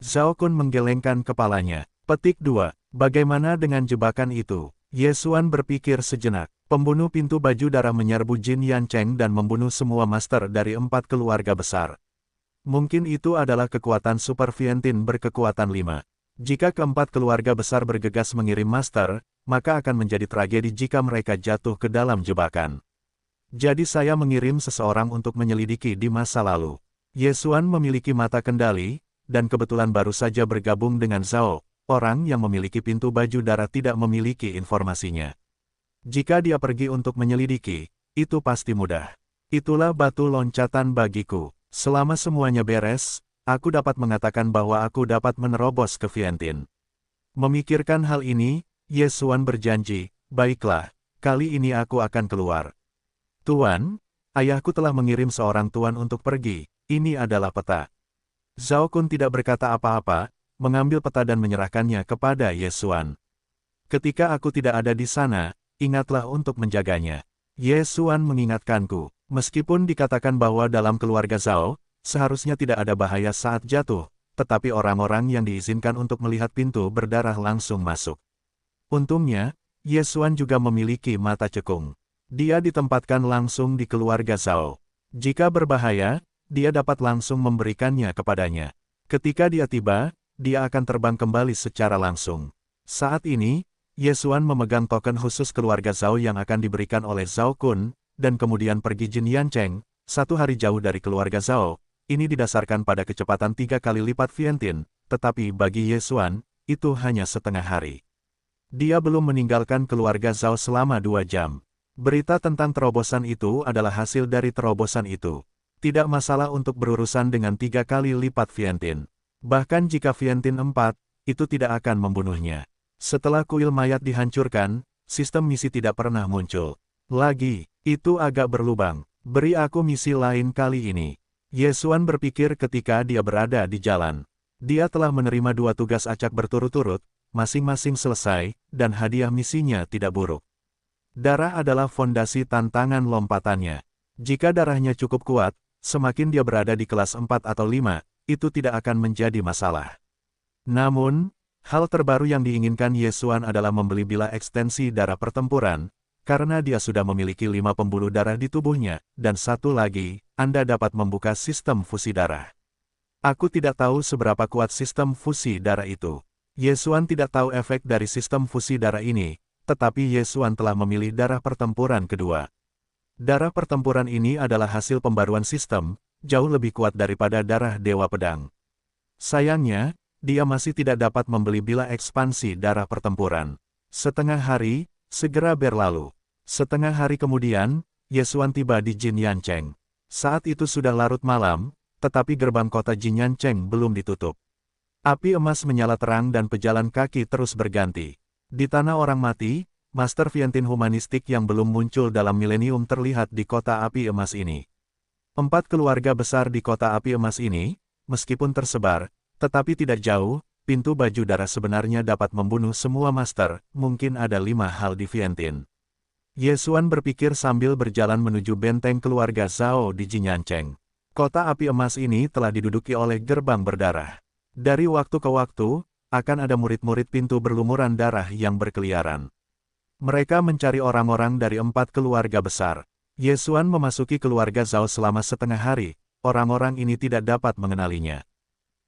Zhao Kun menggelengkan kepalanya. Petik 2. Bagaimana dengan jebakan itu? Ye Xuan berpikir sejenak. Pembunuh pintu baju darah menyerbu Jin Yancheng dan membunuh semua master dari 4 keluarga besar. Mungkin itu adalah kekuatan Super Vientiane berkekuatan 5. Jika keempat keluarga besar bergegas mengirim master, maka akan menjadi tragedi jika mereka jatuh ke dalam jebakan. Jadi saya mengirim seseorang untuk menyelidiki di masa lalu. Ye Xuan memiliki mata kendali, dan kebetulan baru saja bergabung dengan Zhao. Orang yang memiliki pintu baju darah tidak memiliki informasinya. Jika dia pergi untuk menyelidiki, itu pasti mudah. Itulah batu loncatan bagiku. Selama semuanya beres, aku dapat mengatakan bahwa aku dapat menerobos ke Vientiane. Memikirkan hal ini, Ye Xuan berjanji, baiklah, kali ini aku akan keluar. Tuan, ayahku telah mengirim seorang tuan untuk pergi, ini adalah peta. Zhao Kun tidak berkata apa-apa, mengambil peta dan menyerahkannya kepada Ye Xuan. Ketika aku tidak ada di sana, ingatlah untuk menjaganya. Ye Xuan mengingatkanku, meskipun dikatakan bahwa dalam keluarga Zhao, seharusnya tidak ada bahaya saat jatuh, tetapi orang-orang yang diizinkan untuk melihat pintu berdarah langsung masuk. Untungnya, Ye Xuan juga memiliki mata cekung. Dia ditempatkan langsung di keluarga Zhao. Jika berbahaya, dia dapat langsung memberikannya kepadanya. Ketika dia tiba, dia akan terbang kembali secara langsung. Saat ini, Ye Xuan memegang token khusus keluarga Zhao yang akan diberikan oleh Zhao Kun, dan kemudian pergi Jin Yancheng, 1 hari jauh dari keluarga Zhao. Ini didasarkan pada kecepatan 3 kali lipat Vientiane, tetapi bagi Ye Xuan, itu hanya setengah hari. Dia belum meninggalkan keluarga Zhao selama 2 jam. Berita tentang terobosan itu adalah hasil dari terobosan itu. Tidak masalah untuk berurusan dengan 3 kali lipat Vientiane. Bahkan jika Vientiane 4, itu tidak akan membunuhnya. Setelah kuil mayat dihancurkan, sistem misi tidak pernah muncul. Lagi, itu agak berlubang. Beri aku misi lain kali ini. Ye Xuan berpikir ketika dia berada di jalan. Dia telah menerima 2 tugas acak berturut-turut, masing-masing selesai, dan hadiah misinya tidak buruk. Darah adalah fondasi tantangan lompatannya. Jika darahnya cukup kuat, semakin dia berada di kelas 4 atau 5, itu tidak akan menjadi masalah. Namun, hal terbaru yang diinginkan Ye Xuan adalah membeli bila ekstensi darah pertempuran, karena dia sudah memiliki 5 pembuluh darah di tubuhnya, dan satu lagi, Anda dapat membuka sistem fusi darah. Aku tidak tahu seberapa kuat sistem fusi darah itu. Ye Xuan tidak tahu efek dari sistem fusi darah ini, tetapi Ye Xuan telah memilih darah pertempuran kedua. Darah pertempuran ini adalah hasil pembaruan sistem, jauh lebih kuat daripada darah Dewa Pedang. Sayangnya, dia masih tidak dapat membeli bila ekspansi darah pertempuran. Setengah hari, segera berlalu. Setengah hari kemudian, Ye Xuan tiba di Jin Yancheng. Saat itu sudah larut malam, tetapi gerbang kota Jin Yancheng belum ditutup. Api emas menyala terang dan pejalan kaki terus berganti. Di tanah orang mati, Master Vientiane humanistik yang belum muncul dalam milenium terlihat di kota api emas ini. 4 keluarga besar di kota api emas ini, meskipun tersebar, tetapi tidak jauh, pintu baju darah sebenarnya dapat membunuh semua master, mungkin ada 5 hal di Vientiane. Ye Xuan berpikir sambil berjalan menuju benteng keluarga Zhao di Jinyancheng. Kota api emas ini telah diduduki oleh gerbang berdarah. Dari waktu ke waktu, akan ada murid-murid pintu berlumuran darah yang berkeliaran. Mereka mencari orang-orang dari 4 keluarga besar. Ye Xuan memasuki keluarga Zhao selama setengah hari, orang-orang ini tidak dapat mengenalinya.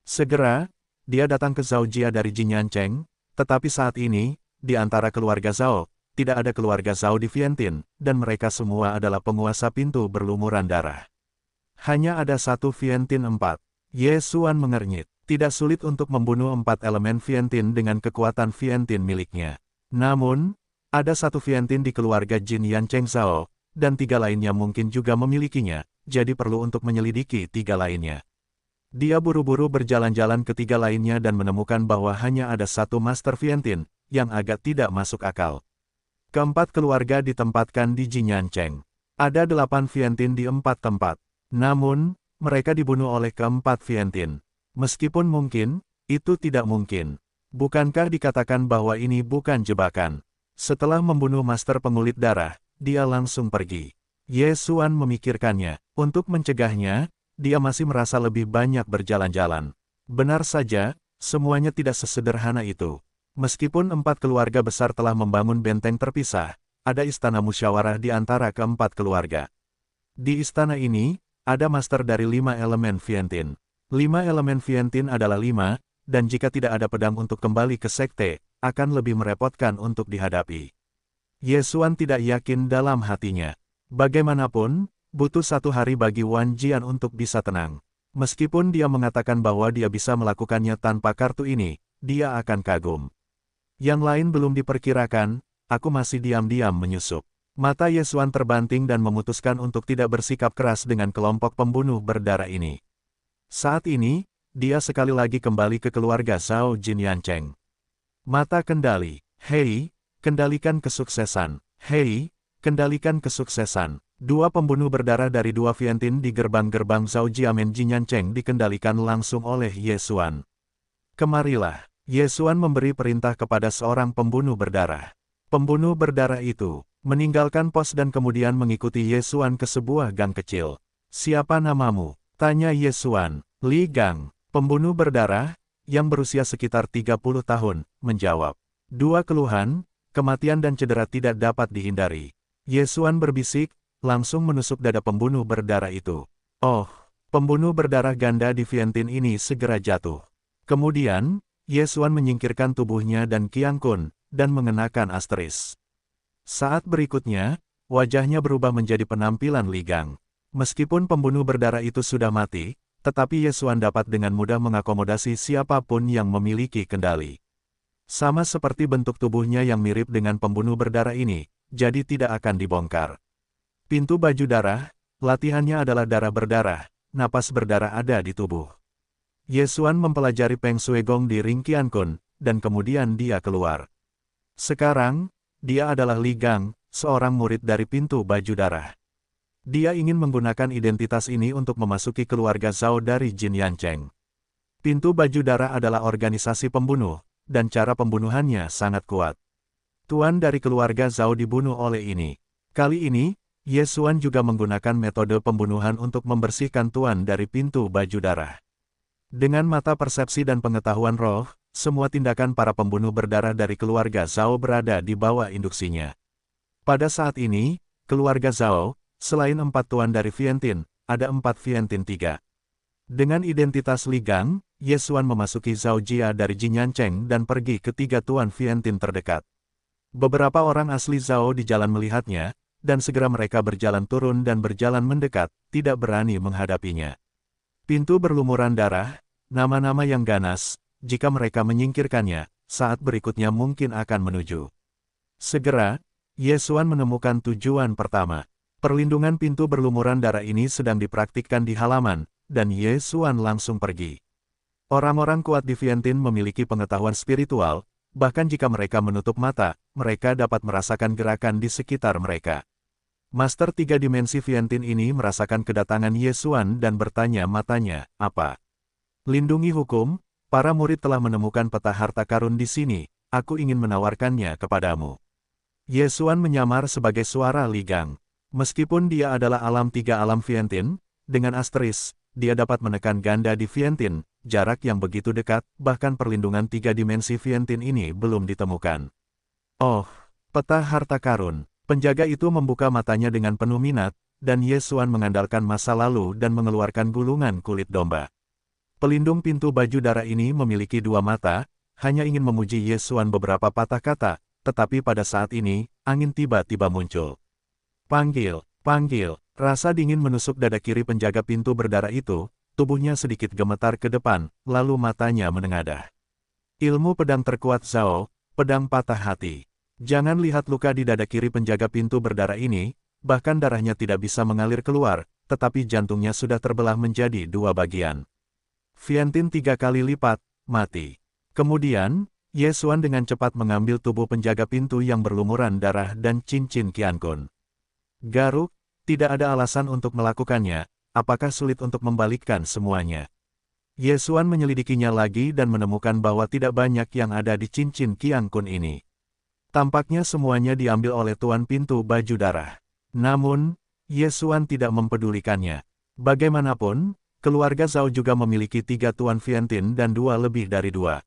Segera, dia datang ke Zhao Jia dari Jinyancheng, tetapi saat ini, di antara keluarga Zhao, tidak ada keluarga Zhao di Vientiane, dan mereka semua adalah penguasa pintu berlumuran darah. Hanya ada 1 Vientiane 4. Ye Xuan mengernyit. Tidak sulit untuk membunuh 4 elemen Vientiane dengan kekuatan Vientiane miliknya. Namun, ada 1 Vientiane di keluarga Jin Yancheng Zhao, dan 3 lainnya mungkin juga memilikinya, jadi perlu untuk menyelidiki 3 lainnya. Dia buru-buru berjalan-jalan ke 3 lainnya dan menemukan bahwa hanya ada 1 Master Vientiane, yang agak tidak masuk akal. Keempat keluarga ditempatkan di Jinyancheng. Ada 8 Vientin di 4 tempat. Namun, mereka dibunuh oleh keempat Vientin. Meskipun mungkin, itu tidak mungkin. Bukankah dikatakan bahwa ini bukan jebakan? Setelah membunuh Master Pengulit Darah, dia langsung pergi. Ye Xuan memikirkannya. Untuk mencegahnya, dia masih merasa lebih banyak berjalan-jalan. Benar saja, semuanya tidak sesederhana itu. Meskipun 4 keluarga besar telah membangun benteng terpisah, ada istana musyawarah di antara keempat keluarga. Di istana ini, ada master dari 5 elemen Vientin. 5 elemen Vientin adalah 5, dan jika tidak ada pedang untuk kembali ke sekte, akan lebih merepotkan untuk dihadapi. Ye Xuan tidak yakin dalam hatinya. Bagaimanapun, butuh 1 hari bagi Wan Jian untuk bisa tenang. Meskipun dia mengatakan bahwa dia bisa melakukannya tanpa kartu ini, dia akan kagum. Yang lain belum diperkirakan, aku masih diam-diam menyusup. Mata Ye Xuan terbanting dan memutuskan untuk tidak bersikap keras dengan kelompok pembunuh berdarah ini. Saat ini, dia sekali lagi kembali ke keluarga Zhao Jinyancheng. Mata kendali. Hei, kendalikan kesuksesan. Hei, kendalikan kesuksesan. 2 pembunuh berdarah dari 2 Vientin di gerbang-gerbang Zhao Jiamen Jinyancheng dikendalikan langsung oleh Ye Xuan. Kemarilah. Ye Xuan memberi perintah kepada seorang pembunuh berdarah. Pembunuh berdarah itu meninggalkan pos dan kemudian mengikuti Ye Xuan ke sebuah gang kecil. Siapa namamu? Tanya Ye Xuan. Li Gang, pembunuh berdarah, yang berusia sekitar 30 tahun, menjawab. 2 keluhan, kematian dan cedera tidak dapat dihindari. Ye Xuan berbisik, langsung menusuk dada pembunuh berdarah itu. Oh, pembunuh berdarah ganda di Vientin ini segera jatuh. Kemudian, Ye Xuan menyingkirkan tubuhnya dan Qiang Kun, dan mengenakan asteris. Saat berikutnya, wajahnya berubah menjadi penampilan Li Gang. Meskipun pembunuh berdarah itu sudah mati, tetapi Ye Xuan dapat dengan mudah mengakomodasi siapapun yang memiliki kendali. Sama seperti bentuk tubuhnya yang mirip dengan pembunuh berdarah ini, jadi tidak akan dibongkar. Pintu baju darah, latihannya adalah darah berdarah, napas berdarah ada di tubuh. Ye Xuan mempelajari Peng Shui Gong di ring Qiang Kun, dan kemudian dia keluar. Sekarang, dia adalah Li Gang, seorang murid dari pintu baju darah. Dia ingin menggunakan identitas ini untuk memasuki keluarga Zhao dari Jinyancheng. Pintu baju darah adalah organisasi pembunuh, dan cara pembunuhannya sangat kuat. Tuan dari keluarga Zhao dibunuh oleh ini. Kali ini, Ye Xuan juga menggunakan metode pembunuhan untuk membersihkan tuan dari pintu baju darah. Dengan mata persepsi dan pengetahuan roh, semua tindakan para pembunuh berdarah dari keluarga Zhao berada di bawah induksinya. Pada saat ini, keluarga Zhao, selain 4 tuan dari Vientin, ada 4 Vientin 3. Dengan identitas Li Gang, Ye Xuan memasuki Zhao Jia dari Jinyancheng dan pergi ke 3 tuan Vientin terdekat. Beberapa orang asli Zhao di jalan melihatnya, dan segera mereka berjalan turun dan berjalan mendekat, tidak berani menghadapinya. Pintu berlumuran darah, nama-nama yang ganas, jika mereka menyingkirkannya, saat berikutnya mungkin akan menuju. Segera, Ye Xuan menemukan tujuan pertama. Perlindungan pintu berlumuran darah ini sedang dipraktikkan di halaman, dan Ye Xuan langsung pergi. Orang-orang kuat di Vientin memiliki pengetahuan spiritual, bahkan jika mereka menutup mata, mereka dapat merasakan gerakan di sekitar mereka. Master 3 dimensi Vientin ini merasakan kedatangan Ye Xuan dan bertanya matanya, apa? Lindungi hukum, para murid telah menemukan peta harta karun di sini, aku ingin menawarkannya kepadamu. Ye Xuan menyamar sebagai suara Li Gang. Meskipun dia adalah alam 3 alam Vientin, dengan asteris, dia dapat menekan ganda di Vientin, jarak yang begitu dekat, bahkan perlindungan 3 dimensi Vientin ini belum ditemukan. Oh, peta harta karun. Penjaga itu membuka matanya dengan penuh minat, dan Ye Xuan mengandalkan masa lalu dan mengeluarkan gulungan kulit domba. Pelindung pintu baju darah ini memiliki 2 mata, hanya ingin memuji Ye Xuan beberapa patah kata, tetapi pada saat ini, angin tiba-tiba muncul. Panggil, panggil, rasa dingin menusuk dada kiri penjaga pintu berdarah itu, tubuhnya sedikit gemetar ke depan, lalu matanya menengadah. Ilmu pedang terkuat Zhao, pedang patah hati. Jangan lihat luka di dada kiri penjaga pintu berdarah ini, bahkan darahnya tidak bisa mengalir keluar, tetapi jantungnya sudah terbelah menjadi 2 bagian. Vientin 3 kali lipat, mati. Kemudian, Ye Xuan dengan cepat mengambil tubuh penjaga pintu yang berlumuran darah dan cincin Qiankun. Garuk, tidak ada alasan untuk melakukannya, apakah sulit untuk membalikkan semuanya? Ye Xuan menyelidikinya lagi dan menemukan bahwa tidak banyak yang ada di cincin Qiankun ini. Tampaknya semuanya diambil oleh tuan pintu baju darah. Namun, Ye Xuan tidak mempedulikannya. Bagaimanapun, keluarga Zhao juga memiliki 3 tuan Viantin dan 2 lebih dari 2.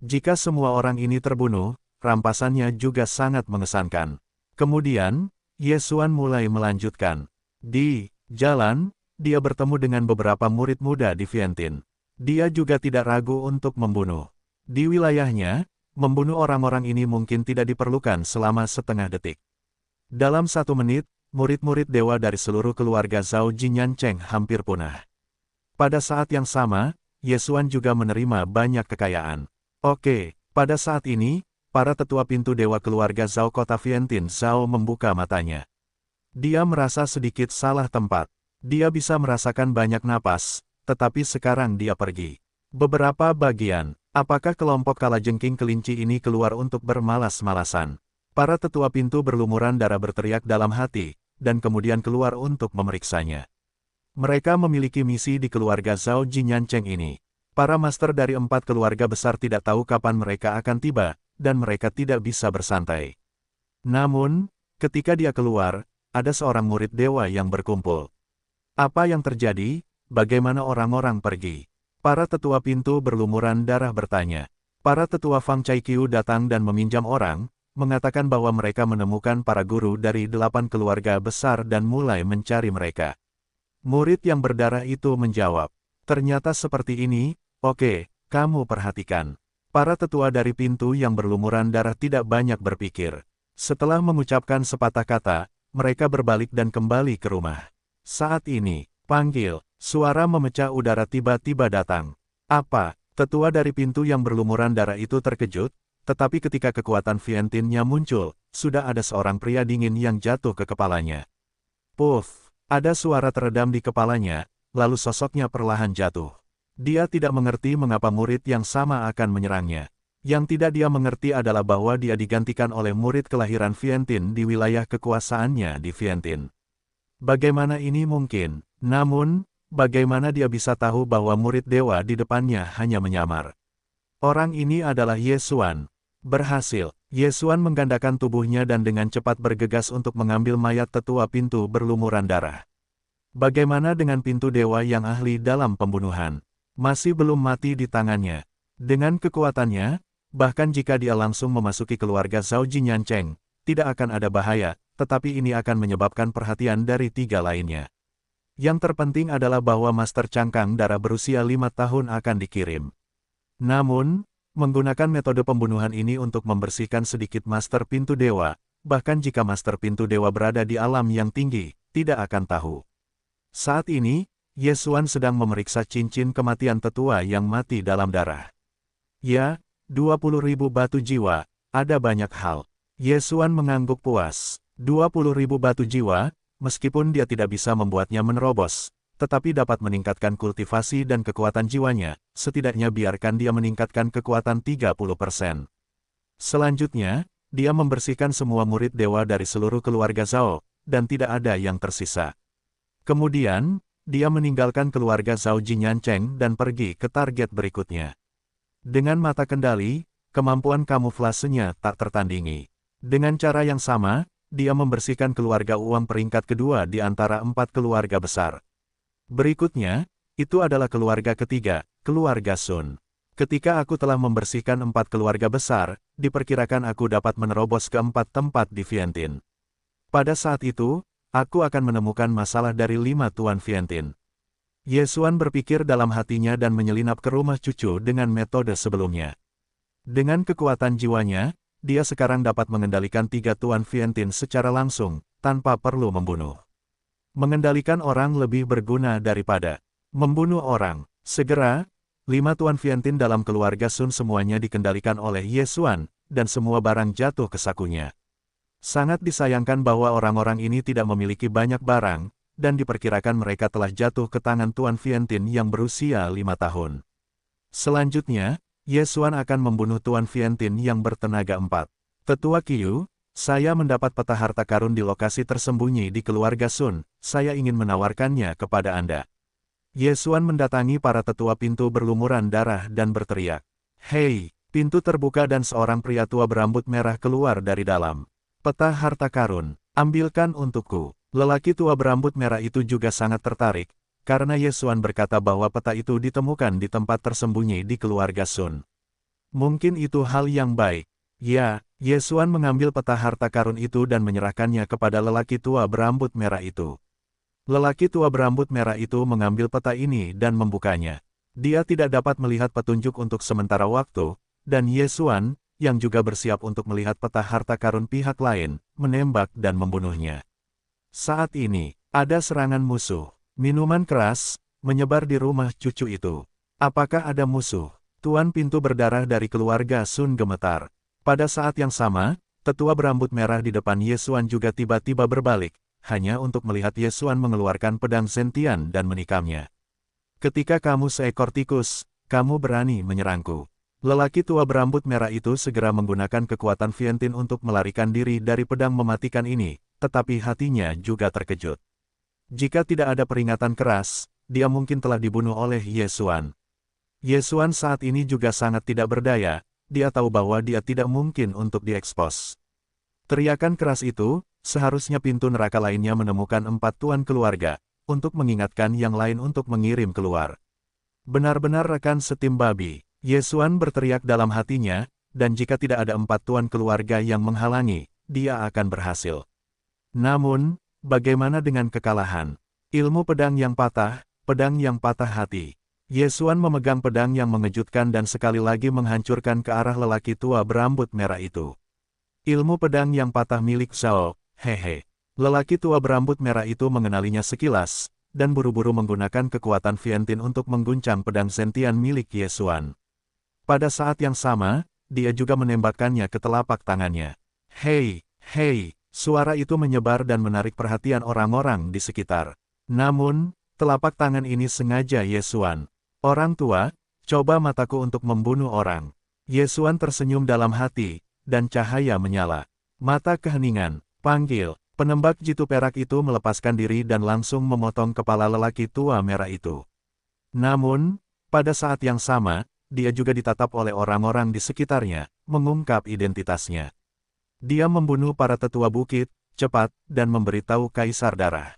Jika semua orang ini terbunuh, rampasannya juga sangat mengesankan. Kemudian, Ye Xuan mulai melanjutkan. Di jalan, dia bertemu dengan beberapa murid muda di Viantin. Dia juga tidak ragu untuk membunuh. Di wilayahnya, membunuh orang-orang ini mungkin tidak diperlukan selama setengah detik. Dalam 1 menit, murid-murid dewa dari seluruh keluarga Zhao Jinyancheng hampir punah. Pada saat yang sama, Ye Xuan juga menerima banyak kekayaan. Oke, pada saat ini, para tetua pintu dewa keluarga Zhao kota Viantin Zhao membuka matanya. Dia merasa sedikit salah tempat. Dia bisa merasakan banyak napas, tetapi sekarang dia pergi. Beberapa bagian, apakah kelompok kalajengking kelinci ini keluar untuk bermalas-malasan? Para tetua pintu berlumuran darah berteriak dalam hati, dan kemudian keluar untuk memeriksanya. Mereka memiliki misi di keluarga Zhao Jinyancheng ini. Para master dari 4 keluarga besar tidak tahu kapan mereka akan tiba, dan mereka tidak bisa bersantai. Namun, ketika dia keluar, ada seorang murid dewa yang berkumpul. Apa yang terjadi? Bagaimana orang-orang pergi? Para tetua pintu berlumuran darah bertanya. Para tetua Fang Chaiqiu datang dan meminjam orang, mengatakan bahwa mereka menemukan para guru dari 8 keluarga besar dan mulai mencari mereka. Murid yang berdarah itu menjawab, ternyata seperti ini, oke, kamu perhatikan. Para tetua dari pintu yang berlumuran darah tidak banyak berpikir. Setelah mengucapkan sepatah kata, mereka berbalik dan kembali ke rumah. Saat ini, panggil, suara memecah udara tiba-tiba datang. Apa? Tetua dari pintu yang berlumuran darah itu terkejut, tetapi ketika kekuatan Viantinnya muncul, sudah ada seorang pria dingin yang jatuh ke kepalanya. Puff, ada suara teredam di kepalanya, lalu sosoknya perlahan jatuh. Dia tidak mengerti mengapa murid yang sama akan menyerangnya. Yang tidak dia mengerti adalah bahwa dia digantikan oleh murid kelahiran Viantin di wilayah kekuasaannya di Viantin. Bagaimana ini mungkin? Namun, bagaimana dia bisa tahu bahwa murid dewa di depannya hanya menyamar? Orang ini adalah Ye Xuan. Berhasil, Ye Xuan menggandakan tubuhnya dan dengan cepat bergegas untuk mengambil mayat tetua pintu berlumuran darah. Bagaimana dengan pintu dewa yang ahli dalam pembunuhan? Masih belum mati di tangannya. Dengan kekuatannya, bahkan jika dia langsung memasuki keluarga Zhao Jinyancheng, tidak akan ada bahaya, tetapi ini akan menyebabkan perhatian dari 3 lainnya. Yang terpenting adalah bahwa Master Cangkang darah berusia 5 tahun akan dikirim. Namun, menggunakan metode pembunuhan ini untuk membersihkan sedikit Master Pintu Dewa, bahkan jika Master Pintu Dewa berada di alam yang tinggi, tidak akan tahu. Saat ini, Ye Xuan sedang memeriksa cincin kematian tetua yang mati dalam darah. Ya, 20.000 batu jiwa, ada banyak hal. Ye Xuan mengangguk puas. 20.000 batu jiwa, meskipun dia tidak bisa membuatnya menerobos, tetapi dapat meningkatkan kultivasi dan kekuatan jiwanya, setidaknya biarkan dia meningkatkan kekuatan 30%. Selanjutnya, dia membersihkan semua murid dewa dari seluruh keluarga Zhao, dan tidak ada yang tersisa. Kemudian, dia meninggalkan keluarga Zhao Jinyancheng dan pergi ke target berikutnya. Dengan mata kendali, kemampuan kamuflasenya tak tertandingi. Dengan cara yang sama, dia membersihkan keluarga Uang peringkat kedua di antara 4 keluarga besar. Berikutnya, itu adalah keluarga ketiga, keluarga Sun. Ketika aku telah membersihkan 4 keluarga besar, diperkirakan aku dapat menerobos ke 4 tempat di Viantin. Pada saat itu, aku akan menemukan masalah dari 5 tuan Viantin. Ye Xuan berpikir dalam hatinya dan menyelinap ke rumah cucu dengan metode sebelumnya. Dengan kekuatan jiwanya, dia sekarang dapat mengendalikan 3 tuan Viantin secara langsung, tanpa perlu membunuh. Mengendalikan orang lebih berguna daripada membunuh orang. Segera, 5 tuan Viantin dalam keluarga Sun semuanya dikendalikan oleh Ye Xuan, dan semua barang jatuh ke sakunya. Sangat disayangkan bahwa orang-orang ini tidak memiliki banyak barang, dan diperkirakan mereka telah jatuh ke tangan Tuan Viantin yang berusia 5 tahun. Selanjutnya, Yesuan akan membunuh Tuan Vientiane yang bertenaga 4. Tetua Qiu, saya mendapat peta harta karun di lokasi tersembunyi di keluarga Sun, saya ingin menawarkannya kepada Anda. Yesuan mendatangi para tetua pintu berlumuran darah dan berteriak. Hei, pintu terbuka dan seorang pria tua berambut merah keluar dari dalam. Peta harta karun, ambilkan untukku. Lelaki tua berambut merah itu juga sangat tertarik, karena Yesuan berkata bahwa peta itu ditemukan di tempat tersembunyi di keluarga Sun. Mungkin itu hal yang baik. Ya, Yesuan mengambil peta harta karun itu dan menyerahkannya kepada lelaki tua berambut merah itu. Lelaki tua berambut merah itu mengambil peta ini dan membukanya. Dia tidak dapat melihat petunjuk untuk sementara waktu, dan Yesuan, yang juga bersiap untuk melihat peta harta karun pihak lain, menembak dan membunuhnya. Saat ini, ada serangan musuh. Minuman keras menyebar di rumah cucu itu. Apakah ada musuh? Tuan pintu berdarah dari keluarga Sun gemetar. Pada saat yang sama, tetua berambut merah di depan Yesuan juga tiba-tiba berbalik, hanya untuk melihat Yesuan mengeluarkan pedang Zentian dan menikamnya. Ketika kamu seekor tikus, kamu berani menyerangku. Lelaki tua berambut merah itu segera menggunakan kekuatan Vientiane untuk melarikan diri dari pedang mematikan ini, tetapi hatinya juga terkejut. Jika tidak ada peringatan keras, dia mungkin telah dibunuh oleh Yesuan. Yesuan saat ini juga sangat tidak berdaya, dia tahu bahwa dia tidak mungkin untuk diekspos. Teriakan keras itu, seharusnya pintu neraka lainnya menemukan 4 tuan keluarga, untuk mengingatkan yang lain untuk mengirim keluar. Benar-benar rekan setim babi, Yesuan berteriak dalam hatinya, dan jika tidak ada 4 tuan keluarga yang menghalangi, dia akan berhasil. Namun, bagaimana dengan kekalahan? Ilmu pedang yang patah hati. Yesuan memegang pedang yang mengejutkan dan sekali lagi menghancurkan ke arah lelaki tua berambut merah itu. Ilmu pedang yang patah milik Zhao, hehe. Lelaki tua berambut merah itu mengenalinya sekilas, dan buru-buru menggunakan kekuatan Vientiane untuk mengguncang pedang Zentian milik Yesuan. Pada saat yang sama, dia juga menembakkannya ke telapak tangannya. Hei, hei, suara itu menyebar dan menarik perhatian orang-orang di sekitar. Namun, telapak tangan ini sengaja Yesuan. Orang tua, coba mataku untuk membunuh orang. Yesuan tersenyum dalam hati, dan cahaya menyala. Mata keheningan, panggil. Penembak jitu perak itu melepaskan diri dan langsung memotong kepala lelaki tua merah itu. Namun, pada saat yang sama, dia juga ditatap oleh orang-orang di sekitarnya, mengungkap identitasnya. Dia membunuh para tetua bukit, cepat, dan memberitahu Kaisar Darah.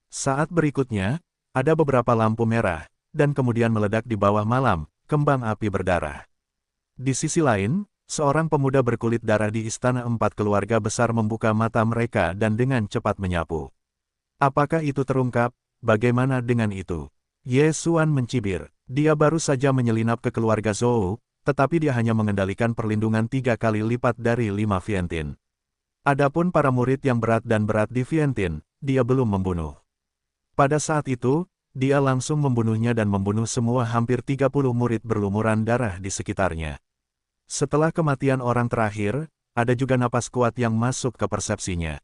Saat berikutnya, ada beberapa lampu merah, dan kemudian meledak di bawah malam, kembang api berdarah. Di sisi lain, seorang pemuda berkulit darah di istana 4 keluarga besar membuka mata mereka dan dengan cepat menyapu. Apakah itu terungkap? Bagaimana dengan itu? Yesuan mencibir. Dia baru saja menyelinap ke keluarga Zhou, tetapi dia hanya mengendalikan perlindungan 3 kali lipat dari 5 Vientiane. Adapun para murid yang berat dan berat di Vientiane, dia belum membunuh. Pada saat itu, dia langsung membunuhnya dan membunuh semua hampir 30 murid berlumuran darah di sekitarnya. Setelah kematian orang terakhir, ada juga napas kuat yang masuk ke persepsinya.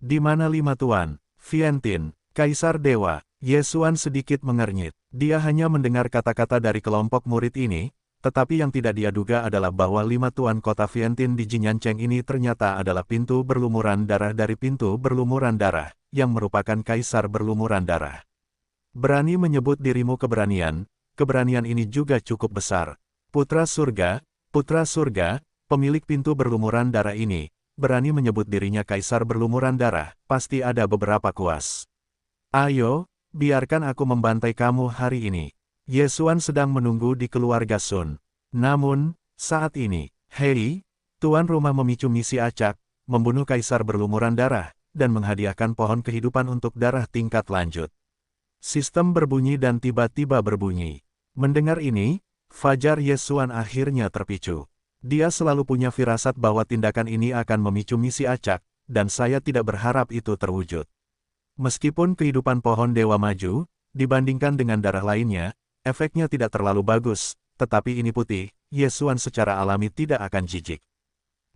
Di mana 5 tuan? Vientiane, Kaisar Dewa. Yesuan sedikit mengernyit. Dia hanya mendengar kata-kata dari kelompok murid ini, tetapi yang tidak dia duga adalah bahwa 5 tuan kota Vientiane di Jinyancheng ini ternyata adalah pintu berlumuran darah dari pintu berlumuran darah, yang merupakan Kaisar berlumuran darah. Berani menyebut dirimu keberanian ini juga cukup besar. Putra surga, pemilik pintu berlumuran darah ini, berani menyebut dirinya Kaisar berlumuran darah, pasti ada beberapa kuas. Ayo, biarkan aku membantai kamu hari ini. Yesuan sedang menunggu di keluarga Sun. Namun, saat ini, hei, tuan rumah memicu misi acak, membunuh Kaisar berlumuran darah, dan menghadiahkan pohon kehidupan untuk darah tingkat lanjut. Sistem berbunyi dan tiba-tiba berbunyi. Mendengar ini, fajar Yesuan akhirnya terpicu. Dia selalu punya firasat bahwa tindakan ini akan memicu misi acak, dan saya tidak berharap itu terwujud. Meskipun kehidupan pohon dewa maju, dibandingkan dengan darah lainnya, efeknya tidak terlalu bagus, tetapi ini putih, Yesuan secara alami tidak akan jijik.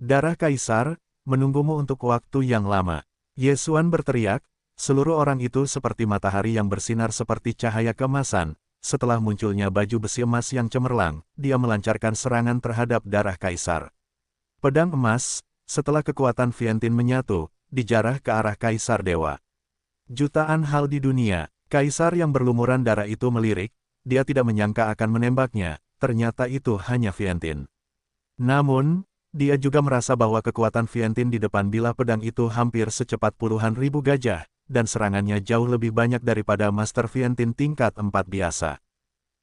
Darah Kaisar, menunggumu untuk waktu yang lama. Yesuan berteriak, seluruh orang itu seperti matahari yang bersinar seperti cahaya keemasan, setelah munculnya baju besi emas yang cemerlang, dia melancarkan serangan terhadap darah kaisar. Pedang emas, setelah kekuatan Vientine menyatu, dijarah ke arah kaisar dewa. Jutaan hal di dunia, kaisar yang berlumuran darah itu melirik, dia tidak menyangka akan menembaknya, ternyata itu hanya Vientine. Namun, dia juga merasa bahwa kekuatan Vientine di depan bilah pedang itu hampir secepat puluhan ribu gajah, dan serangannya jauh lebih banyak daripada Master Vientine tingkat 4 biasa.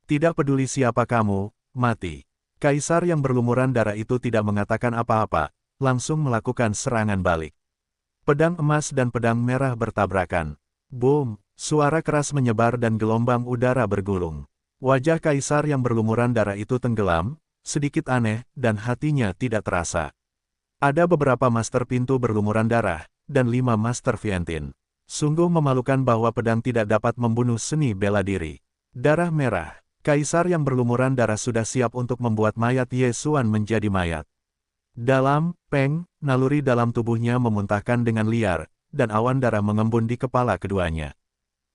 Tidak peduli siapa kamu, mati. Kaisar yang berlumuran darah itu tidak mengatakan apa-apa, langsung melakukan serangan balik. Pedang emas dan pedang merah bertabrakan. Boom! Suara keras menyebar dan gelombang udara bergulung. Wajah kaisar yang berlumuran darah itu tenggelam, sedikit aneh, dan hatinya tidak terasa. Ada beberapa master pintu berlumuran darah, dan 5 master Vientine. Sungguh memalukan bahwa pedang tidak dapat membunuh seni bela diri. Darah merah. Kaisar yang berlumuran darah sudah siap untuk membuat mayat Ye Xuan menjadi mayat. Dalam, peng, naluri dalam tubuhnya memuntahkan dengan liar, dan awan darah mengembun di kepala keduanya.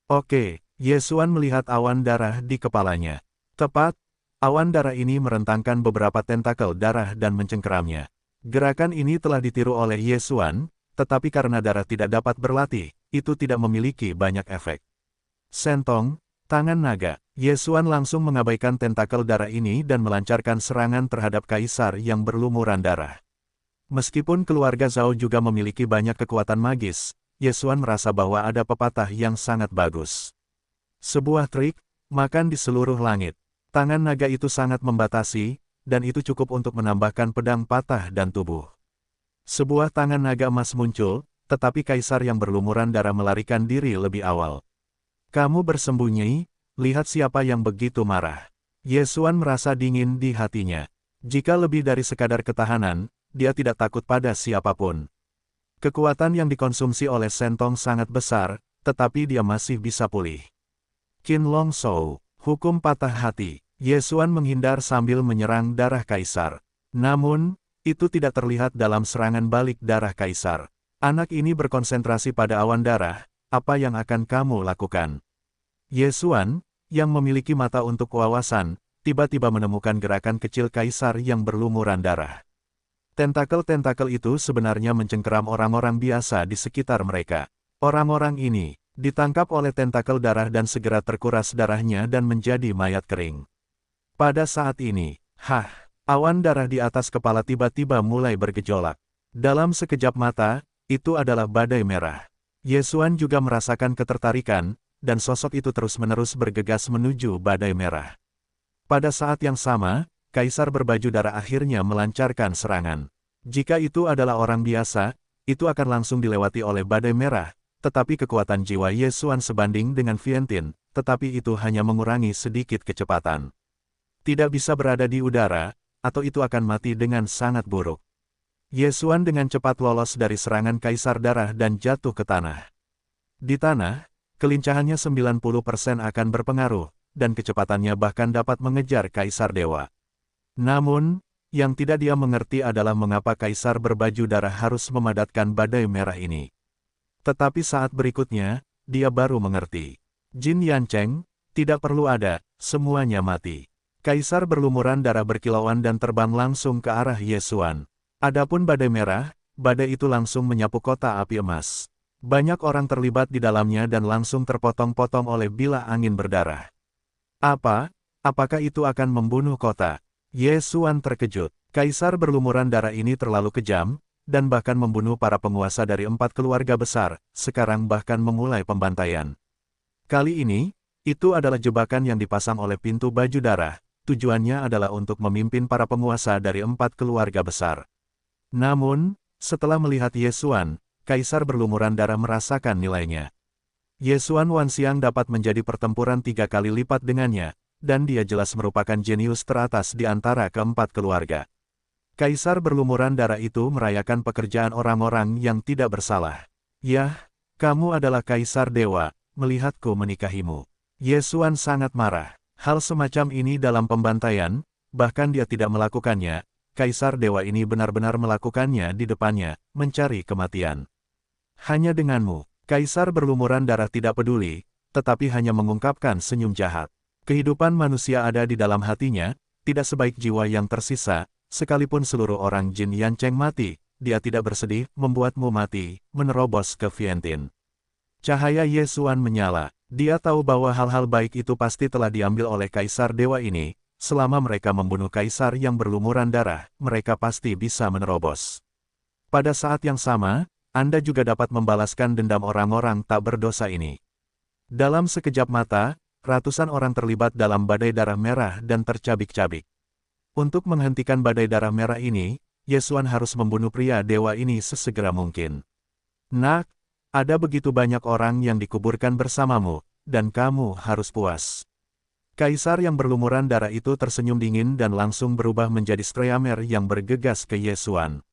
Oke, Ye Xuan melihat awan darah di kepalanya. Tepat, awan darah ini merentangkan beberapa tentakel darah dan mencengkeramnya. Gerakan ini telah ditiru oleh Ye Xuan, tetapi karena darah tidak dapat berlatih, itu tidak memiliki banyak efek. Sentong, tangan naga. Ye Xuan langsung mengabaikan tentakel darah ini dan melancarkan serangan terhadap kaisar yang berlumuran darah. Meskipun keluarga Zhao juga memiliki banyak kekuatan magis, Ye Xuan merasa bahwa ada pepatah yang sangat bagus. Sebuah trik, makan di seluruh langit. Tangan naga itu sangat membatasi, dan itu cukup untuk menambahkan pedang patah dan tubuh. Sebuah tangan naga emas muncul, tetapi kaisar yang berlumuran darah melarikan diri lebih awal. Kamu bersembunyi? Lihat siapa yang begitu marah. Ye Xuan merasa dingin di hatinya. Jika lebih dari sekadar ketahanan, dia tidak takut pada siapapun. Kekuatan yang dikonsumsi oleh Sentong sangat besar, tetapi dia masih bisa pulih. Qin Long Shou, hukum patah hati. Ye Xuan menghindar sambil menyerang darah kaisar. Namun, itu tidak terlihat dalam serangan balik darah kaisar. Anak ini berkonsentrasi pada awan darah, apa yang akan kamu lakukan? Ye Xuan, yang memiliki mata untuk wawasan, tiba-tiba menemukan gerakan kecil kaisar yang berlumuran darah. Tentakel-tentakel itu sebenarnya mencengkeram orang-orang biasa di sekitar mereka. Orang-orang ini ditangkap oleh tentakel darah dan segera terkuras darahnya dan menjadi mayat kering. Pada saat ini, awan darah di atas kepala tiba-tiba mulai bergejolak. Dalam sekejap mata, itu adalah badai merah. Ye Xuan juga merasakan ketertarikan, dan sosok itu terus-menerus bergegas menuju badai merah. Pada saat yang sama, kaisar berbaju darah akhirnya melancarkan serangan. Jika itu adalah orang biasa, itu akan langsung dilewati oleh badai merah, tetapi kekuatan jiwa Ye Xuan sebanding dengan Vientine, tetapi itu hanya mengurangi sedikit kecepatan. Tidak bisa berada di udara, atau itu akan mati dengan sangat buruk. Ye Xuan dengan cepat lolos dari serangan kaisar darah dan jatuh ke tanah. Di tanah, kelincahannya 90% akan berpengaruh, dan kecepatannya bahkan dapat mengejar kaisar dewa. Namun, yang tidak dia mengerti adalah mengapa kaisar berbaju darah harus memadatkan badai merah ini. Tetapi saat berikutnya, dia baru mengerti. Jin Yancheng, tidak perlu ada, semuanya mati. Kaisar berlumuran darah berkilauan dan terbang langsung ke arah Ye Xuan. Adapun badai merah, badai itu langsung menyapu kota api emas. Banyak orang terlibat di dalamnya dan langsung terpotong-potong oleh bilah angin berdarah. Apakah itu akan membunuh kota? Ye Xuan terkejut. Kaisar berlumuran darah ini terlalu kejam, dan bahkan membunuh para penguasa dari 4 keluarga besar, sekarang bahkan memulai pembantaian. Kali ini, itu adalah jebakan yang dipasang oleh pintu baju darah, tujuannya adalah untuk memimpin para penguasa dari 4 keluarga besar. Namun, setelah melihat Ye Xuan, Kaisar berlumuran darah merasakan nilainya. Ye Xuan Wanxiang dapat menjadi pertempuran 3 kali lipat dengannya, dan dia jelas merupakan jenius teratas di antara keempat keluarga. Kaisar berlumuran darah itu merayakan pekerjaan orang-orang yang tidak bersalah. Yah, kamu adalah Kaisar Dewa, melihatku menikahimu. Ye Xuan sangat marah. Hal semacam ini dalam pembantaian, bahkan dia tidak melakukannya, Kaisar Dewa ini benar-benar melakukannya di depannya, mencari kematian. Hanya denganmu, Kaisar berlumuran darah tidak peduli, tetapi hanya mengungkapkan senyum jahat. Kehidupan manusia ada di dalam hatinya, tidak sebaik jiwa yang tersisa, sekalipun seluruh orang Jin Yancheng mati, dia tidak bersedih membuatmu mati, menerobos ke Vientiane. Cahaya Ye Xuan menyala. Dia tahu bahwa hal-hal baik itu pasti telah diambil oleh Kaisar Dewa ini. Selama mereka membunuh Kaisar yang berlumuran darah, mereka pasti bisa menerobos. Pada saat yang sama, Anda juga dapat membalaskan dendam orang-orang tak berdosa ini. Dalam sekejap mata, ratusan orang terlibat dalam badai darah merah dan tercabik-cabik. Untuk menghentikan badai darah merah ini, Ye Xuan harus membunuh pria dewa ini sesegera mungkin. Nak, ada begitu banyak orang yang dikuburkan bersamamu, dan kamu harus puas. Kaisar yang berlumuran darah itu tersenyum dingin dan langsung berubah menjadi Streamer yang bergegas ke Ye Xuan.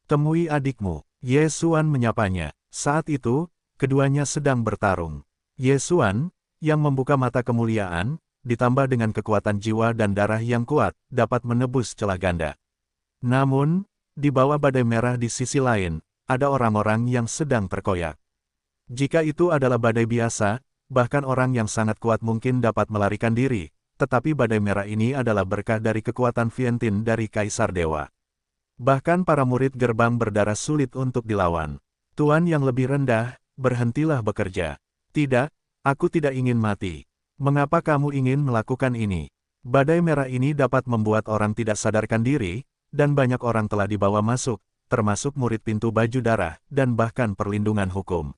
Temui adikmu, Ye Xuan menyapanya. Saat itu, keduanya sedang bertarung. Ye Xuan, yang membuka mata kemuliaan, ditambah dengan kekuatan jiwa dan darah yang kuat, dapat menebus celah ganda. Namun, di bawah badai merah di sisi lain, ada orang-orang yang sedang terkoyak. Jika itu adalah badai biasa, bahkan orang yang sangat kuat mungkin dapat melarikan diri, tetapi badai merah ini adalah berkah dari kekuatan Vientiane dari Kaisar Dewa. Bahkan para murid gerbang berdarah sulit untuk dilawan. Tuan yang lebih rendah, berhentilah bekerja. Tidak, aku tidak ingin mati. Mengapa kamu ingin melakukan ini? Badai merah ini dapat membuat orang tidak sadarkan diri, dan banyak orang telah dibawa masuk, termasuk murid pintu baju darah, dan bahkan perlindungan hukum.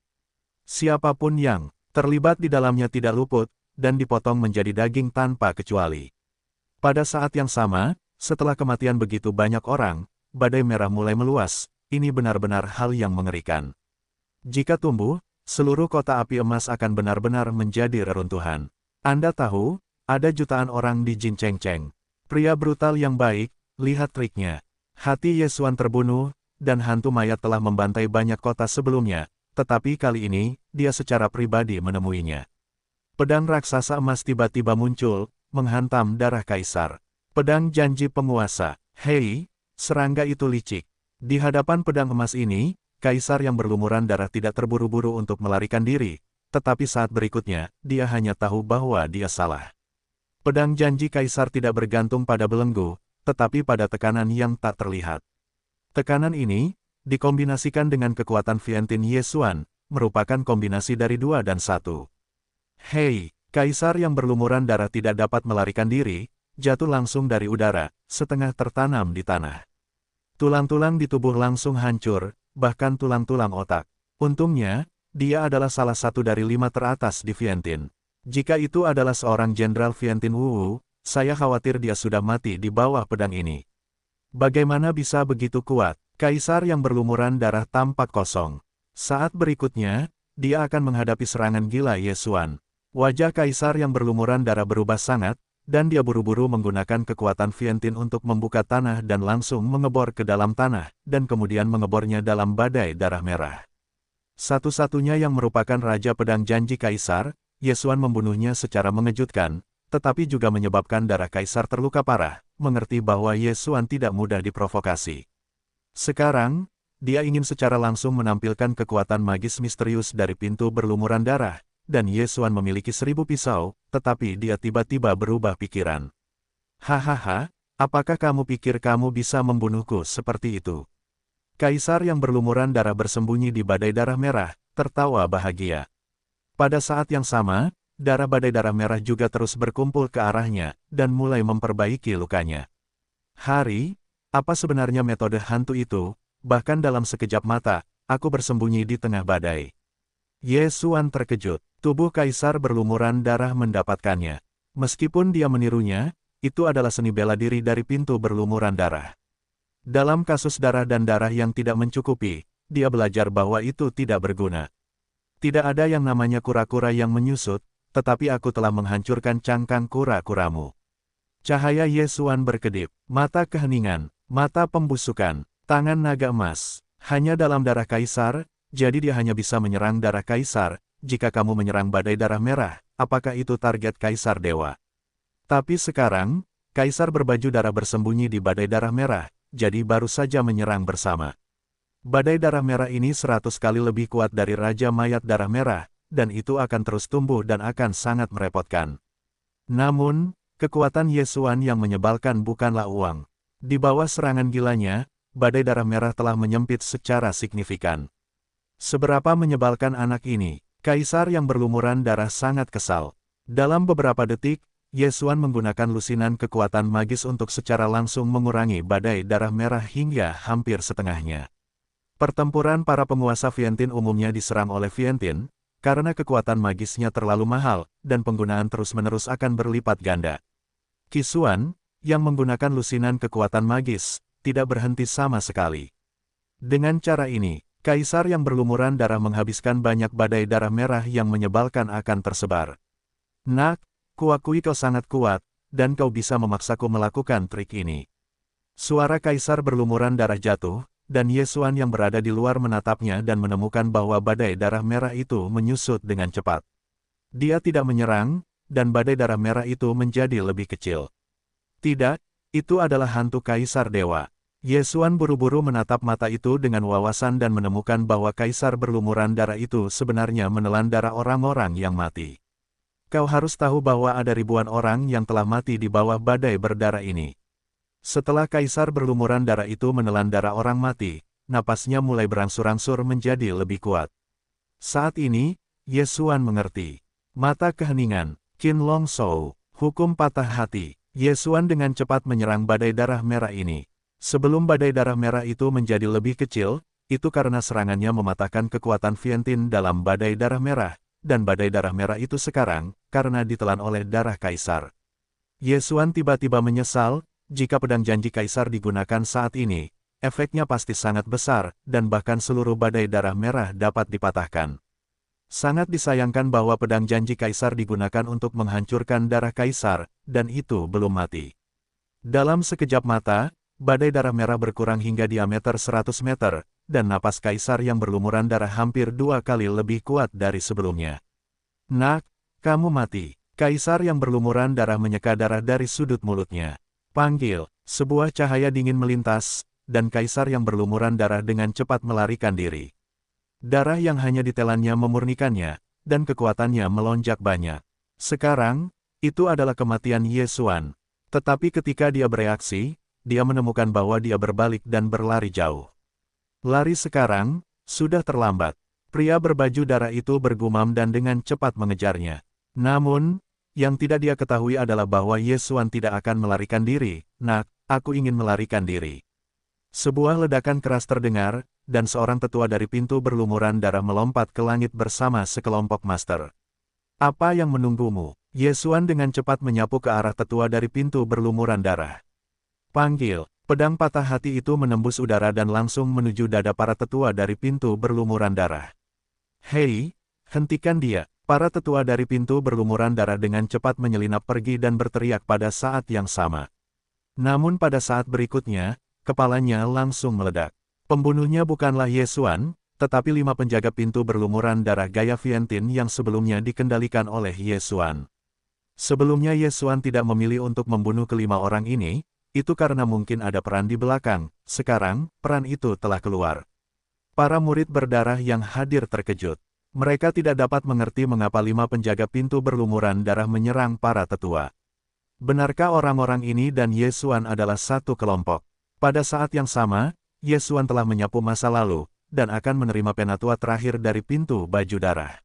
Siapapun yang terlibat di dalamnya tidak luput, dan dipotong menjadi daging tanpa kecuali. Pada saat yang sama, setelah kematian begitu banyak orang, badai merah mulai meluas. Ini benar-benar hal yang mengerikan. Jika tumbuh, seluruh kota api emas akan benar-benar menjadi reruntuhan. Anda tahu, ada jutaan orang di Jin Cheng Cheng. Pria brutal yang baik, lihat triknya. Hati Ye Xuan terbunuh, dan hantu mayat telah membantai banyak kota sebelumnya, tetapi kali ini, dia secara pribadi menemuinya. Pedang raksasa emas tiba-tiba muncul, menghantam darah Kaisar. Pedang janji penguasa. Hei, serangga itu licik. Di hadapan pedang emas ini, Kaisar yang berlumuran darah tidak terburu-buru untuk melarikan diri, tetapi saat berikutnya, dia hanya tahu bahwa dia salah. Pedang janji Kaisar tidak bergantung pada belenggu, tetapi pada tekanan yang tak terlihat. Tekanan ini, dikombinasikan dengan kekuatan Vientiane Ye Xuan, merupakan kombinasi dari 2 dan 1. Hei, Kaisar yang berlumuran darah tidak dapat melarikan diri, jatuh langsung dari udara, setengah tertanam di tanah. Tulang-tulang di tubuh langsung hancur, bahkan tulang-tulang otak. Untungnya, dia adalah salah satu dari 5 teratas di Vientiane. Jika itu adalah seorang Jenderal Vientiane Wu, saya khawatir dia sudah mati di bawah pedang ini. Bagaimana bisa begitu kuat? Kaisar yang berlumuran darah tampak kosong. Saat berikutnya, dia akan menghadapi serangan gila Ye Xuan. Wajah Kaisar yang berlumuran darah berubah sangat, dan dia buru-buru menggunakan kekuatan Vientiane untuk membuka tanah dan langsung mengebor ke dalam tanah, dan kemudian mengebornya dalam badai darah merah. Satu-satunya yang merupakan Raja Pedang Janji Kaisar, Ye Xuan membunuhnya secara mengejutkan, tetapi juga menyebabkan darah Kaisar terluka parah, mengerti bahwa Ye Xuan tidak mudah diprovokasi. Sekarang, dia ingin secara langsung menampilkan kekuatan magis misterius dari pintu berlumuran darah, dan Ye Xuan memiliki 1000 pisau, tetapi dia tiba-tiba berubah pikiran. Hahaha, apakah kamu pikir kamu bisa membunuhku seperti itu? Kaisar yang berlumuran darah bersembunyi di badai darah merah, tertawa bahagia. Pada saat yang sama, darah badai darah merah juga terus berkumpul ke arahnya, dan mulai memperbaiki lukanya. Hari, apa sebenarnya metode hantu itu? Bahkan dalam sekejap mata, aku bersembunyi di tengah badai. Ye Xuan terkejut. Tubuh Kaisar berlumuran darah mendapatkannya. Meskipun dia menirunya, itu adalah seni bela diri dari pintu berlumuran darah. Dalam kasus darah dan darah yang tidak mencukupi, dia belajar bahwa itu tidak berguna. Tidak ada yang namanya kura-kura yang menyusut, tetapi aku telah menghancurkan cangkang kura-kuramu. Cahaya Ye Xuan berkedip, mata keheningan, mata pembusukan, tangan naga emas. Hanya dalam darah Kaisar, jadi dia hanya bisa menyerang darah Kaisar. Jika kamu menyerang badai darah merah, apakah itu target Kaisar Dewa? Tapi sekarang, Kaisar berbaju darah bersembunyi di badai darah merah, jadi baru saja menyerang bersama. Badai darah merah ini 100 kali lebih kuat dari Raja Mayat Darah Merah, dan itu akan terus tumbuh dan akan sangat merepotkan. Namun, kekuatan Yesuan yang menyebalkan bukanlah uang. Di bawah serangan gilanya, badai darah merah telah menyempit secara signifikan. Seberapa menyebalkan anak ini, Kaisar yang berlumuran darah sangat kesal. Dalam beberapa detik, Yesuan menggunakan lusinan kekuatan magis untuk secara langsung mengurangi badai darah merah hingga hampir setengahnya. Pertempuran para penguasa Vientiane umumnya diserang oleh Vientiane, karena kekuatan magisnya terlalu mahal, dan penggunaan terus-menerus akan berlipat ganda. Qixuan, yang menggunakan lusinan kekuatan magis, tidak berhenti sama sekali. Dengan cara ini, Kaisar yang berlumuran darah menghabiskan banyak badai darah merah yang menyebalkan akan tersebar. Nak, kuakui kau sangat kuat, dan kau bisa memaksaku melakukan trik ini. Suara Kaisar berlumuran darah jatuh, dan Yesuan yang berada di luar menatapnya dan menemukan bahwa badai darah merah itu menyusut dengan cepat. Dia tidak menyerang, dan badai darah merah itu menjadi lebih kecil. Tidak, itu adalah hantu Kaisar Dewa. Yesuan buru-buru menatap mata itu dengan wawasan dan menemukan bahwa Kaisar berlumuran darah itu sebenarnya menelan darah orang-orang yang mati. Kau harus tahu bahwa ada ribuan orang yang telah mati di bawah badai berdarah ini. Setelah Kaisar berlumuran darah itu menelan darah orang mati, napasnya mulai berangsur-angsur menjadi lebih kuat. Saat ini, Yesuan mengerti. Mata keheningan, Qin Long Shou, hukum patah hati. Yesuan dengan cepat menyerang badai darah merah ini. Sebelum badai darah merah itu menjadi lebih kecil, itu karena serangannya mematahkan kekuatan Vientiane dalam badai darah merah, dan badai darah merah itu sekarang, karena ditelan oleh darah Kaisar. Yesuan tiba-tiba menyesal, jika pedang janji Kaisar digunakan saat ini, efeknya pasti sangat besar, dan bahkan seluruh badai darah merah dapat dipatahkan. Sangat disayangkan bahwa pedang janji Kaisar digunakan untuk menghancurkan darah Kaisar, dan itu belum mati. Dalam sekejap mata, badai darah merah berkurang hingga diameter 100 meter, dan napas Kaisar yang berlumuran darah hampir 2 kali lebih kuat dari sebelumnya. Nak, kamu mati. Kaisar yang berlumuran darah menyeka darah dari sudut mulutnya. Panggil, sebuah cahaya dingin melintas, dan Kaisar yang berlumuran darah dengan cepat melarikan diri. Darah yang hanya ditelannya memurnikannya, dan kekuatannya melonjak banyak. Sekarang, itu adalah kematian Yesuan. Tetapi ketika dia bereaksi, dia menemukan bahwa dia berbalik dan berlari jauh. Lari sekarang, sudah terlambat. Pria berbaju darah itu bergumam dan dengan cepat mengejarnya. Namun, yang tidak dia ketahui adalah bahwa Yesuan tidak akan melarikan diri. Nak, aku ingin melarikan diri. Sebuah ledakan keras terdengar, dan seorang tetua dari pintu berlumuran darah melompat ke langit bersama sekelompok master. Apa yang menunggumu? Yesuan dengan cepat menyapu ke arah tetua dari pintu berlumuran darah. Panggil, pedang patah hati itu menembus udara dan langsung menuju dada para tetua dari pintu berlumuran darah. Hei, hentikan dia! Para tetua dari pintu berlumuran darah dengan cepat menyelinap pergi dan berteriak pada saat yang sama. Namun pada saat berikutnya, kepalanya langsung meledak. Pembunuhnya bukanlah Yesuan, tetapi 5 penjaga pintu berlumuran darah gaya Vientiane yang sebelumnya dikendalikan oleh Yesuan. Sebelumnya Yesuan tidak memilih untuk membunuh kelima orang ini, itu karena mungkin ada peran di belakang. Sekarang, peran itu telah keluar. Para murid berdarah yang hadir terkejut. Mereka tidak dapat mengerti mengapa 5 penjaga pintu berlumuran darah menyerang para tetua. Benarkah orang-orang ini dan Yesuan adalah satu kelompok? Pada saat yang sama, Yesuan telah menyapu masa lalu, dan akan menerima penatua terakhir dari pintu baju darah.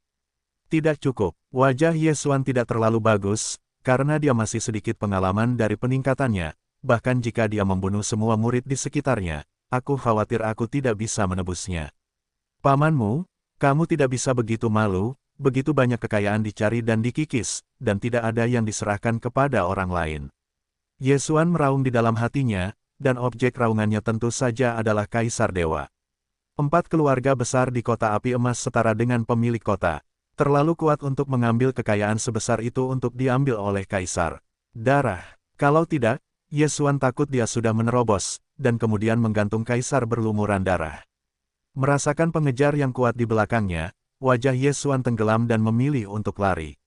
Tidak cukup, wajah Yesuan tidak terlalu bagus, karena dia masih sedikit pengalaman dari peningkatannya. Bahkan jika dia membunuh semua murid di sekitarnya, aku khawatir aku tidak bisa menebusnya. Pamanmu, kamu tidak bisa begitu malu, begitu banyak kekayaan dicari dan dikikis, dan tidak ada yang diserahkan kepada orang lain. Yesuan meraung di dalam hatinya, dan objek raungannya tentu saja adalah Kaisar Dewa. 4 keluarga besar di kota api emas setara dengan pemilik kota. Terlalu kuat untuk mengambil kekayaan sebesar itu untuk diambil oleh Kaisar. Darah, kalau tidak, Yesuan takut dia sudah menerobos, dan kemudian menggantung Kaisar berlumuran darah. Merasakan pengejar yang kuat di belakangnya, wajah Yesuan tenggelam dan memilih untuk lari.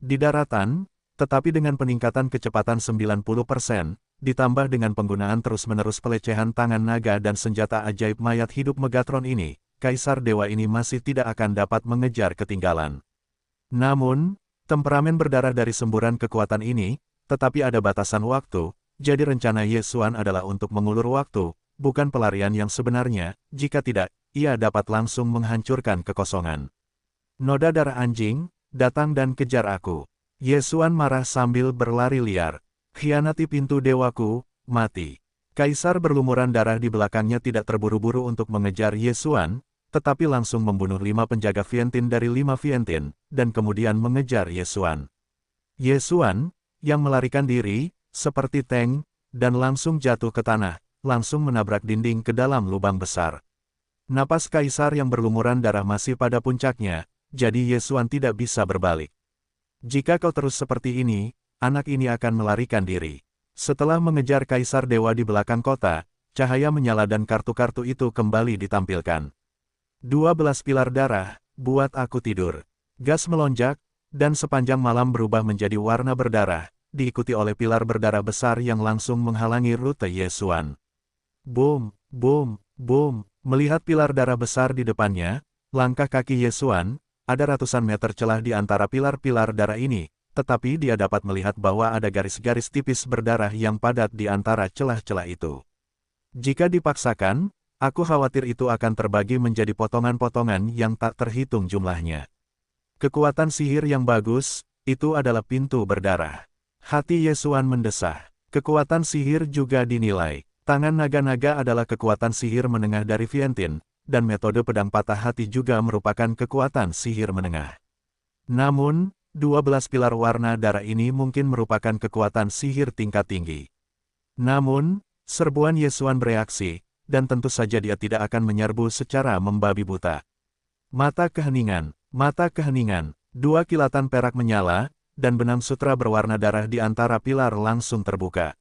Di daratan, tetapi dengan peningkatan kecepatan 90%, ditambah dengan penggunaan terus-menerus pelecehan tangan naga dan senjata ajaib mayat hidup Megatron ini, Kaisar Dewa ini masih tidak akan dapat mengejar ketinggalan. Namun, temperamen berdarah dari semburan kekuatan ini, tetapi ada batasan waktu, jadi rencana Ye Xuan adalah untuk mengulur waktu, bukan pelarian yang sebenarnya, jika tidak, ia dapat langsung menghancurkan kekosongan. Noda darah anjing, datang dan kejar aku. Ye Xuan marah sambil berlari liar. Khianati pintu dewaku, mati. Kaisar berlumuran darah di belakangnya tidak terburu-buru untuk mengejar Ye Xuan, tetapi langsung membunuh 5 penjaga Vientiane dari 5 Vientiane, dan kemudian mengejar Ye Xuan. Ye Xuan, yang melarikan diri, seperti tank, dan langsung jatuh ke tanah, langsung menabrak dinding ke dalam lubang besar. Napas Kaisar yang berlumuran darah masih pada puncaknya, jadi Ye Xuan tidak bisa berbalik. Jika kau terus seperti ini, anak ini akan melarikan diri. Setelah mengejar Kaisar Dewa di belakang kota, cahaya menyala dan kartu-kartu itu kembali ditampilkan. 12 pilar darah, buat aku tidur. Gas melonjak, dan sepanjang malam berubah menjadi warna berdarah, diikuti oleh pilar berdarah besar yang langsung menghalangi rute Ye Xuan. Boom, boom, boom. Melihat pilar darah besar di depannya, langkah kaki Ye Xuan, ada ratusan meter celah di antara pilar-pilar darah ini, tetapi dia dapat melihat bahwa ada garis-garis tipis berdarah yang padat di antara celah-celah itu. Jika dipaksakan, aku khawatir itu akan terbagi menjadi potongan-potongan yang tak terhitung jumlahnya. Kekuatan sihir yang bagus, itu adalah pintu berdarah. Hati Ye Xuan mendesah. Kekuatan sihir juga dinilai. Tangan naga-naga adalah kekuatan sihir menengah dari Vientiane, dan metode pedang patah hati juga merupakan kekuatan sihir menengah. Namun, 12 pilar warna darah ini mungkin merupakan kekuatan sihir tingkat tinggi. Namun, serbuan Ye Xuan bereaksi, dan tentu saja dia tidak akan menyerbu secara membabi buta. Mata keheningan, 2 kilatan perak menyala, dan benang sutra berwarna darah di antara pilar langsung terbuka.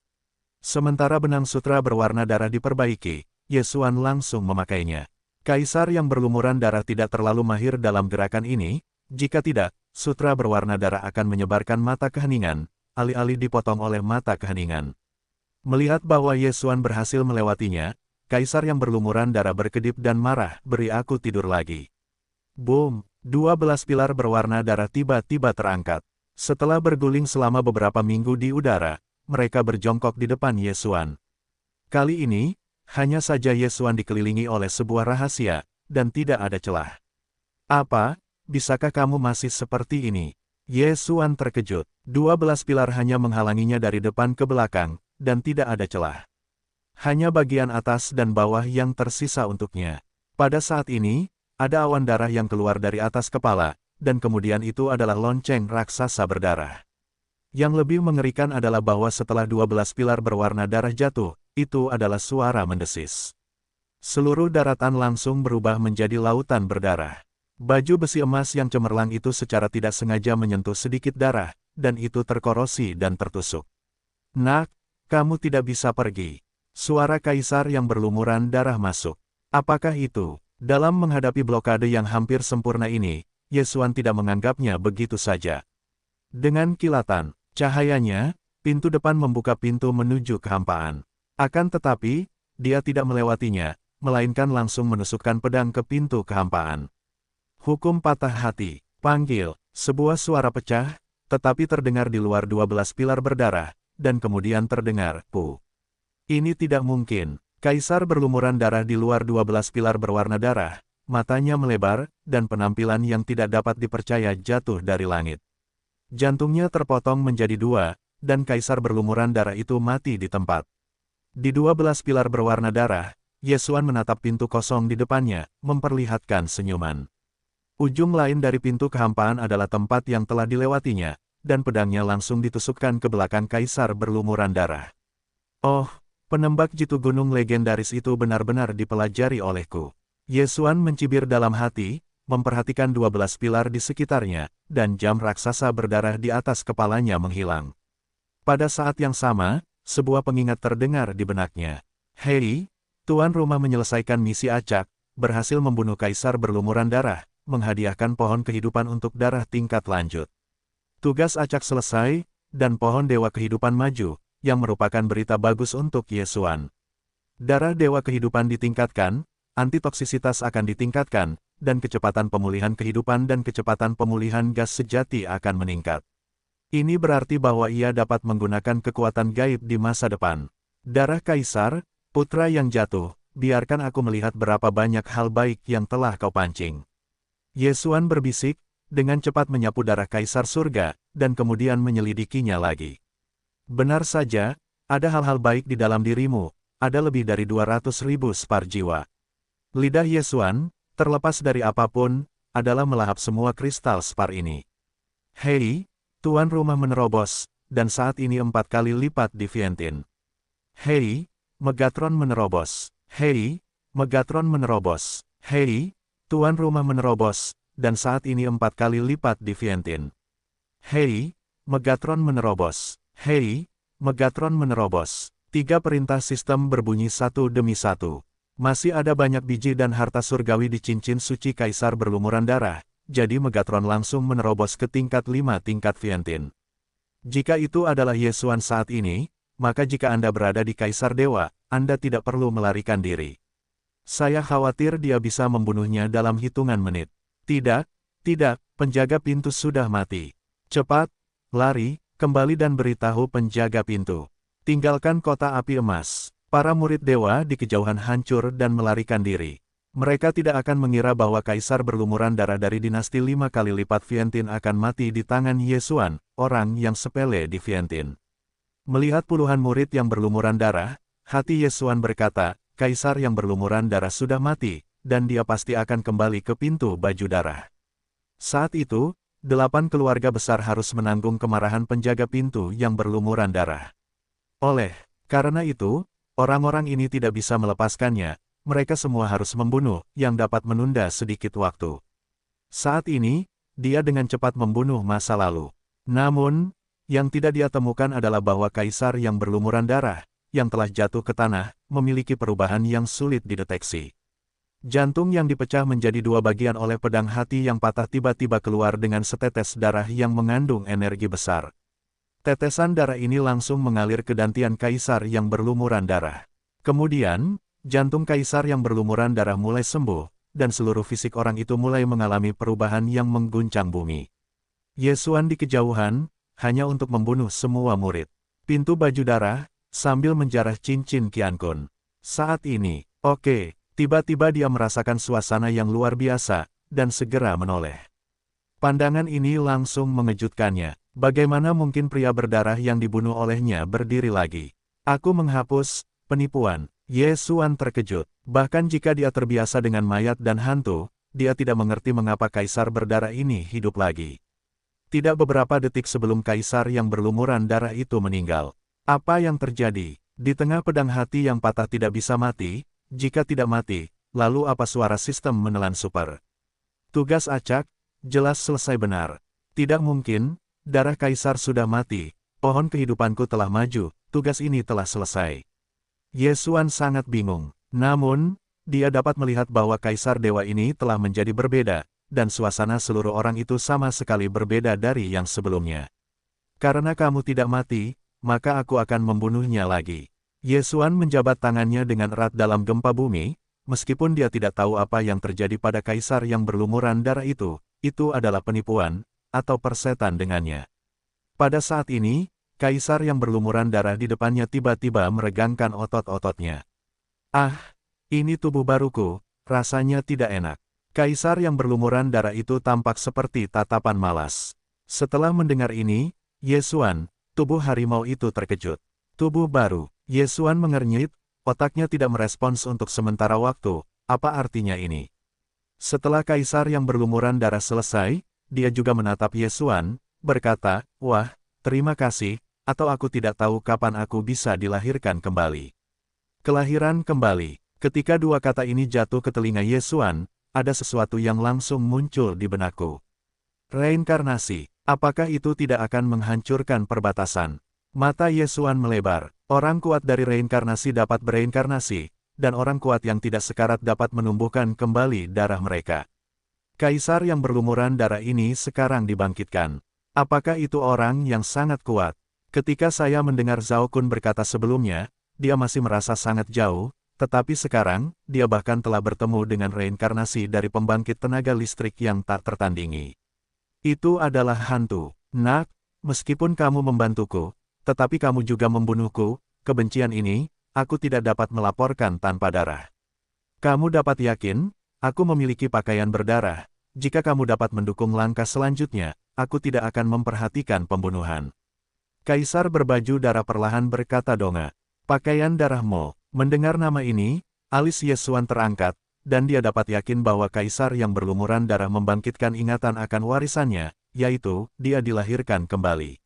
Sementara benang sutra berwarna darah diperbaiki, Ye Xuan langsung memakainya. Kaisar yang berlumuran darah tidak terlalu mahir dalam gerakan ini, jika tidak, sutra berwarna darah akan menyebarkan mata keheningan, alih-alih dipotong oleh mata keheningan. Melihat bahwa Ye Xuan berhasil melewatinya, Kaisar yang berlumuran darah berkedip dan marah, beri aku tidur lagi. Boom, 12 pilar berwarna darah tiba-tiba terangkat. Setelah berguling selama beberapa minggu di udara, mereka berjongkok di depan Ye Xuan. Kali ini, hanya saja Ye Xuan dikelilingi oleh sebuah rahasia, dan tidak ada celah. Apa? Bisakah kamu masih seperti ini? Ye Xuan terkejut. 12 pilar hanya menghalanginya dari depan ke belakang, dan tidak ada celah. Hanya bagian atas dan bawah yang tersisa untuknya. Pada saat ini, ada awan darah yang keluar dari atas kepala, dan kemudian itu adalah lonceng raksasa berdarah. Yang lebih mengerikan adalah bahwa setelah 12 pilar berwarna darah jatuh, itu adalah suara mendesis. Seluruh daratan langsung berubah menjadi lautan berdarah. Baju besi emas yang cemerlang itu secara tidak sengaja menyentuh sedikit darah, dan itu terkorosi dan tertusuk. Nak, kamu tidak bisa pergi. Suara Kaisar yang berlumuran darah masuk. Apakah itu? Dalam menghadapi blokade yang hampir sempurna ini, Ye Xuan tidak menganggapnya begitu saja. Dengan kilatan, cahayanya, pintu depan membuka pintu menuju kehampaan. Akan tetapi, dia tidak melewatinya, melainkan langsung menusukkan pedang ke pintu kehampaan. Hukum patah hati, panggil, sebuah suara pecah, tetapi terdengar di luar 12 pilar berdarah, dan kemudian terdengar, pu. Ini tidak mungkin. Kaisar berlumuran darah di luar 12 pilar berwarna darah, matanya melebar, dan penampilan yang tidak dapat dipercaya jatuh dari langit. Jantungnya terpotong menjadi 2, dan Kaisar berlumuran darah itu mati di tempat. Di 12 pilar berwarna darah, Ye Xuan menatap pintu kosong di depannya, memperlihatkan senyuman. Ujung lain dari pintu kehampaan adalah tempat yang telah dilewatinya, dan pedangnya langsung ditusukkan ke belakang Kaisar berlumuran darah. Oh, penembak jitu gunung legendaris itu benar-benar dipelajari olehku. Ye Xuan mencibir dalam hati, memperhatikan 12 pilar di sekitarnya, dan jam raksasa berdarah di atas kepalanya menghilang. Pada saat yang sama, sebuah pengingat terdengar di benaknya. Hei, tuan rumah menyelesaikan misi acak, berhasil membunuh Kaisar berlumuran darah, menghadiahkan pohon kehidupan untuk darah tingkat lanjut. Tugas acak selesai, dan pohon dewa kehidupan maju, yang merupakan berita bagus untuk Ye Xuan. Darah dewa kehidupan ditingkatkan, antitoksisitas akan ditingkatkan, dan kecepatan pemulihan kehidupan dan kecepatan pemulihan gas sejati akan meningkat. Ini berarti bahwa ia dapat menggunakan kekuatan gaib di masa depan. Darah Kaisar, putra yang jatuh, biarkan aku melihat berapa banyak hal baik yang telah kau pancing. Yesuan berbisik, dengan cepat menyapu darah Kaisar Surga, dan kemudian menyelidikinya lagi. Benar saja, ada hal-hal baik di dalam dirimu, ada lebih dari 200.000 spar jiwa. Lidah Yesuan, terlepas dari apapun, adalah melahap semua kristal spar ini. Hei, tuan rumah menerobos, dan saat ini 4 kali lipat di Vientin. Hei, Megatron menerobos. Hei, Megatron menerobos. Hei, tuan rumah menerobos, dan saat ini 4 kali lipat di Vientin. Hei, Megatron menerobos. Hei, Megatron menerobos. 3 perintah sistem berbunyi satu demi satu. Masih ada banyak biji dan harta surgawi di cincin suci Kaisar berlumuran darah, jadi Megatron langsung menerobos ke tingkat 5 tingkat Vientin. Jika itu adalah Yesuan saat ini, maka jika Anda berada di Kaisar Dewa, Anda tidak perlu melarikan diri. Saya khawatir dia bisa membunuhnya dalam hitungan menit. Tidak, penjaga pintu sudah mati. Cepat, lari, kembali dan beritahu penjaga pintu. Tinggalkan kota api emas. Para murid dewa di kejauhan hancur dan melarikan diri. Mereka tidak akan mengira bahwa Kaisar berlumuran darah dari dinasti 5 kali lipat Vientin akan mati di tangan Yesuan, orang yang sepele di Vientin. Melihat puluhan murid yang berlumuran darah, hati Yesuan berkata, Kaisar yang berlumuran darah sudah mati, dan dia pasti akan kembali ke pintu baju darah. Saat itu, 8 keluarga besar harus menanggung kemarahan penjaga pintu yang berlumuran darah. Karena itu, orang-orang ini tidak bisa melepaskannya. Mereka semua harus membunuh, yang dapat menunda sedikit waktu. Saat ini, dia dengan cepat membunuh masa lalu. Namun, yang tidak dia temukan adalah bahwa Kaisar yang berlumuran darah, yang telah jatuh ke tanah, memiliki perubahan yang sulit dideteksi. Jantung yang dipecah menjadi 2 bagian oleh pedang hati yang patah tiba-tiba keluar dengan setetes darah yang mengandung energi besar. Tetesan darah ini langsung mengalir ke dantian Kaisar yang berlumuran darah. Kemudian, jantung Kaisar yang berlumuran darah mulai sembuh, dan seluruh fisik orang itu mulai mengalami perubahan yang mengguncang bumi. Yesuan di kejauhan, hanya untuk membunuh semua murid. Pintu baju darah, sambil menjarah cincin Qiankun. Saat ini, tiba-tiba dia merasakan suasana yang luar biasa, dan segera menoleh. Pandangan ini langsung mengejutkannya. Bagaimana mungkin pria berdarah yang dibunuh olehnya berdiri lagi? Aku menghapus penipuan. Yesuan terkejut. Bahkan jika dia terbiasa dengan mayat dan hantu, dia tidak mengerti mengapa Kaisar berdarah ini hidup lagi. Tidak beberapa detik sebelum Kaisar yang berlumuran darah itu meninggal. Apa yang terjadi? Di tengah pedang hati yang patah tidak bisa mati, jika tidak mati, lalu apa suara sistem menelan super? Tugas acak, jelas selesai benar. Tidak mungkin, darah Kaisar sudah mati, pohon kehidupanku telah maju, tugas ini telah selesai. Yesuan sangat bingung. Namun, dia dapat melihat bahwa Kaisar Dewa ini telah menjadi berbeda, dan suasana seluruh orang itu sama sekali berbeda dari yang sebelumnya. Karena kamu tidak mati, maka aku akan membunuhnya lagi. Yesuan menjabat tangannya dengan erat dalam gempa bumi, meskipun dia tidak tahu apa yang terjadi pada Kaisar yang berlumuran darah itu adalah penipuan, atau persetan dengannya. Pada saat ini, Kaisar yang berlumuran darah di depannya tiba-tiba meregangkan otot-ototnya. Ini tubuh baruku, rasanya tidak enak. Kaisar yang berlumuran darah itu tampak seperti tatapan malas. Setelah mendengar ini, Yesuan, tubuh harimau itu terkejut. Tubuh baru. Yesuan mengernyit, otaknya tidak merespons untuk sementara waktu. Apa artinya ini? Setelah Kaisar yang berlumuran darah selesai, dia juga menatap Yesuan, berkata, "Wah, terima kasih, atau aku tidak tahu kapan aku bisa dilahirkan kembali." Kelahiran kembali. Ketika 2 kata ini jatuh ke telinga Yesuan, ada sesuatu yang langsung muncul di benakku. Reinkarnasi. Apakah itu tidak akan menghancurkan perbatasan? Mata Yesuan melebar. Orang kuat dari reinkarnasi dapat bereinkarnasi, dan orang kuat yang tidak sekarat dapat menumbuhkan kembali darah mereka. Kaisar yang berlumuran darah ini sekarang dibangkitkan. Apakah itu orang yang sangat kuat? Ketika saya mendengar Zhao Kun berkata sebelumnya, dia masih merasa sangat jauh, Tetapi sekarang, dia bahkan telah bertemu dengan reinkarnasi dari pembangkit tenaga listrik yang tak tertandingi. Itu adalah hantu. Nak, meskipun kamu membantuku, tetapi kamu juga membunuhku, kebencian ini, aku tidak dapat melaporkan tanpa darah. Kamu dapat yakin, aku memiliki pakaian berdarah. Jika kamu dapat mendukung langkah selanjutnya, aku tidak akan memperhatikan pembunuhan. Kaisar berbaju darah perlahan berkata Donga. Pakaian darah Mo. Mendengar nama ini, alis Yesuan terangkat, dan dia dapat yakin bahwa kaisar yang berlumuran darah membangkitkan ingatan akan warisannya, yaitu, dia dilahirkan kembali.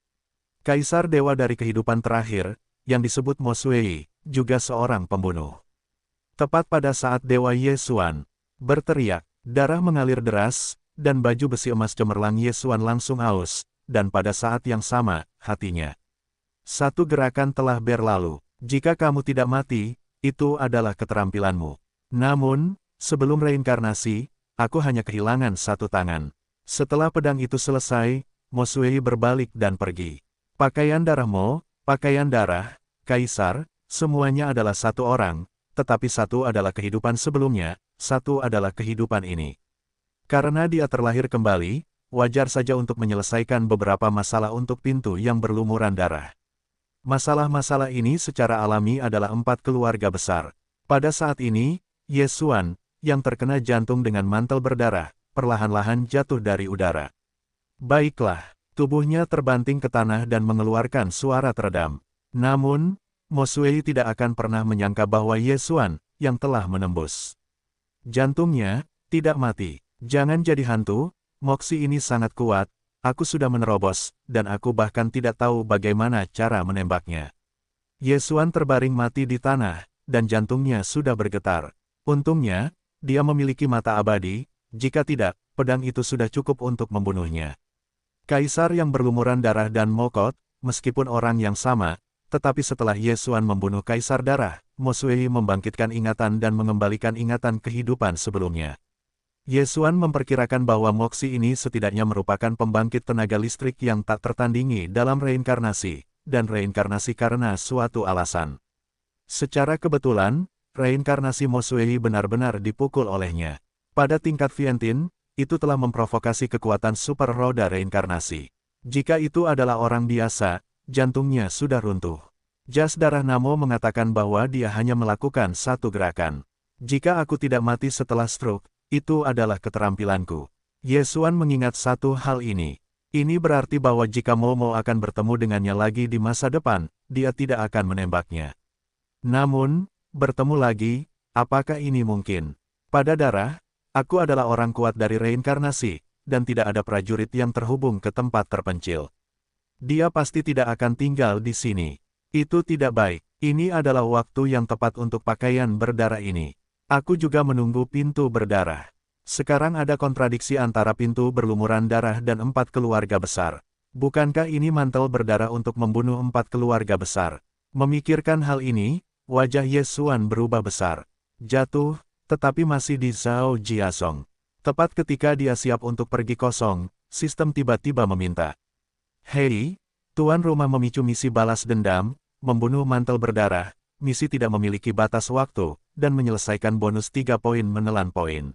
Kaisar dewa dari kehidupan terakhir, yang disebut Mo Sui, juga seorang pembunuh. Tepat pada saat Dewa Yesuan berteriak, darah mengalir deras, dan baju besi emas cemerlang Yesuan langsung aus, dan pada saat yang sama, hatinya. Satu gerakan telah berlalu. Jika kamu tidak mati, itu adalah keterampilanmu. Namun, sebelum reinkarnasi, aku hanya kehilangan satu tangan. Setelah pedang itu selesai, Mo Sui berbalik dan pergi. Pakaian darah Mo, pakaian darah, kaisar, semuanya adalah satu orang, tetapi satu adalah kehidupan sebelumnya, satu adalah kehidupan ini. Karena dia terlahir kembali, wajar saja untuk menyelesaikan beberapa masalah untuk pintu yang berlumuran darah. Masalah-masalah ini secara alami adalah 4 keluarga besar. Pada saat ini, Yesuan, yang terkena jantung dengan mantel berdarah, perlahan-lahan jatuh dari udara. Baiklah, tubuhnya terbanting ke tanah dan mengeluarkan suara teredam. Namun, Mo Sui tidak akan pernah menyangka bahwa Yesuan, yang telah menembus jantungnya, tidak mati. Jangan jadi hantu, moksi ini sangat kuat. Aku sudah menerobos, dan aku bahkan tidak tahu bagaimana cara menembaknya. Yesuan terbaring mati di tanah, dan jantungnya sudah bergetar. Untungnya, dia memiliki mata abadi, jika tidak, pedang itu sudah cukup untuk membunuhnya. Kaisar yang berlumuran darah dan Mokot, meskipun orang yang sama, tetapi setelah Yesuan membunuh Kaisar Darah, Mo Sui membangkitkan ingatan dan mengembalikan ingatan kehidupan sebelumnya. Yesuan memperkirakan bahwa moksi ini setidaknya merupakan pembangkit tenaga listrik yang tak tertandingi dalam reinkarnasi, dan reinkarnasi karena suatu alasan. Secara kebetulan, reinkarnasi Mo Sui benar-benar dipukul olehnya. Pada tingkat Vientin, itu telah memprovokasi kekuatan super roda reinkarnasi. Jika itu adalah orang biasa, jantungnya sudah runtuh. Jas Darah Namo mengatakan bahwa dia hanya melakukan satu gerakan. Jika aku tidak mati setelah stroke, itu adalah keterampilanku. Yesuan mengingat satu hal ini. Ini berarti bahwa jika Momo akan bertemu dengannya lagi di masa depan, dia tidak akan menembaknya. Namun, bertemu lagi, apakah ini mungkin? Pada darah, aku adalah orang kuat dari reinkarnasi, dan tidak ada prajurit yang terhubung ke tempat terpencil. Dia pasti tidak akan tinggal di sini. Itu tidak baik. Ini adalah waktu yang tepat untuk pakaian berdarah ini. Aku juga menunggu pintu berdarah. Sekarang ada kontradiksi antara pintu berlumuran darah dan 4 keluarga besar. Bukankah ini mantel berdarah untuk membunuh 4 keluarga besar? Memikirkan hal ini, wajah Yesuan berubah besar. Jatuh, tetapi masih di Zhao Jiasong. Tepat ketika dia siap untuk pergi kosong, sistem tiba-tiba meminta. Hei, tuan rumah memicu misi balas dendam, membunuh mantel berdarah. Misi tidak memiliki batas waktu, dan menyelesaikan bonus 3 poin menelan poin.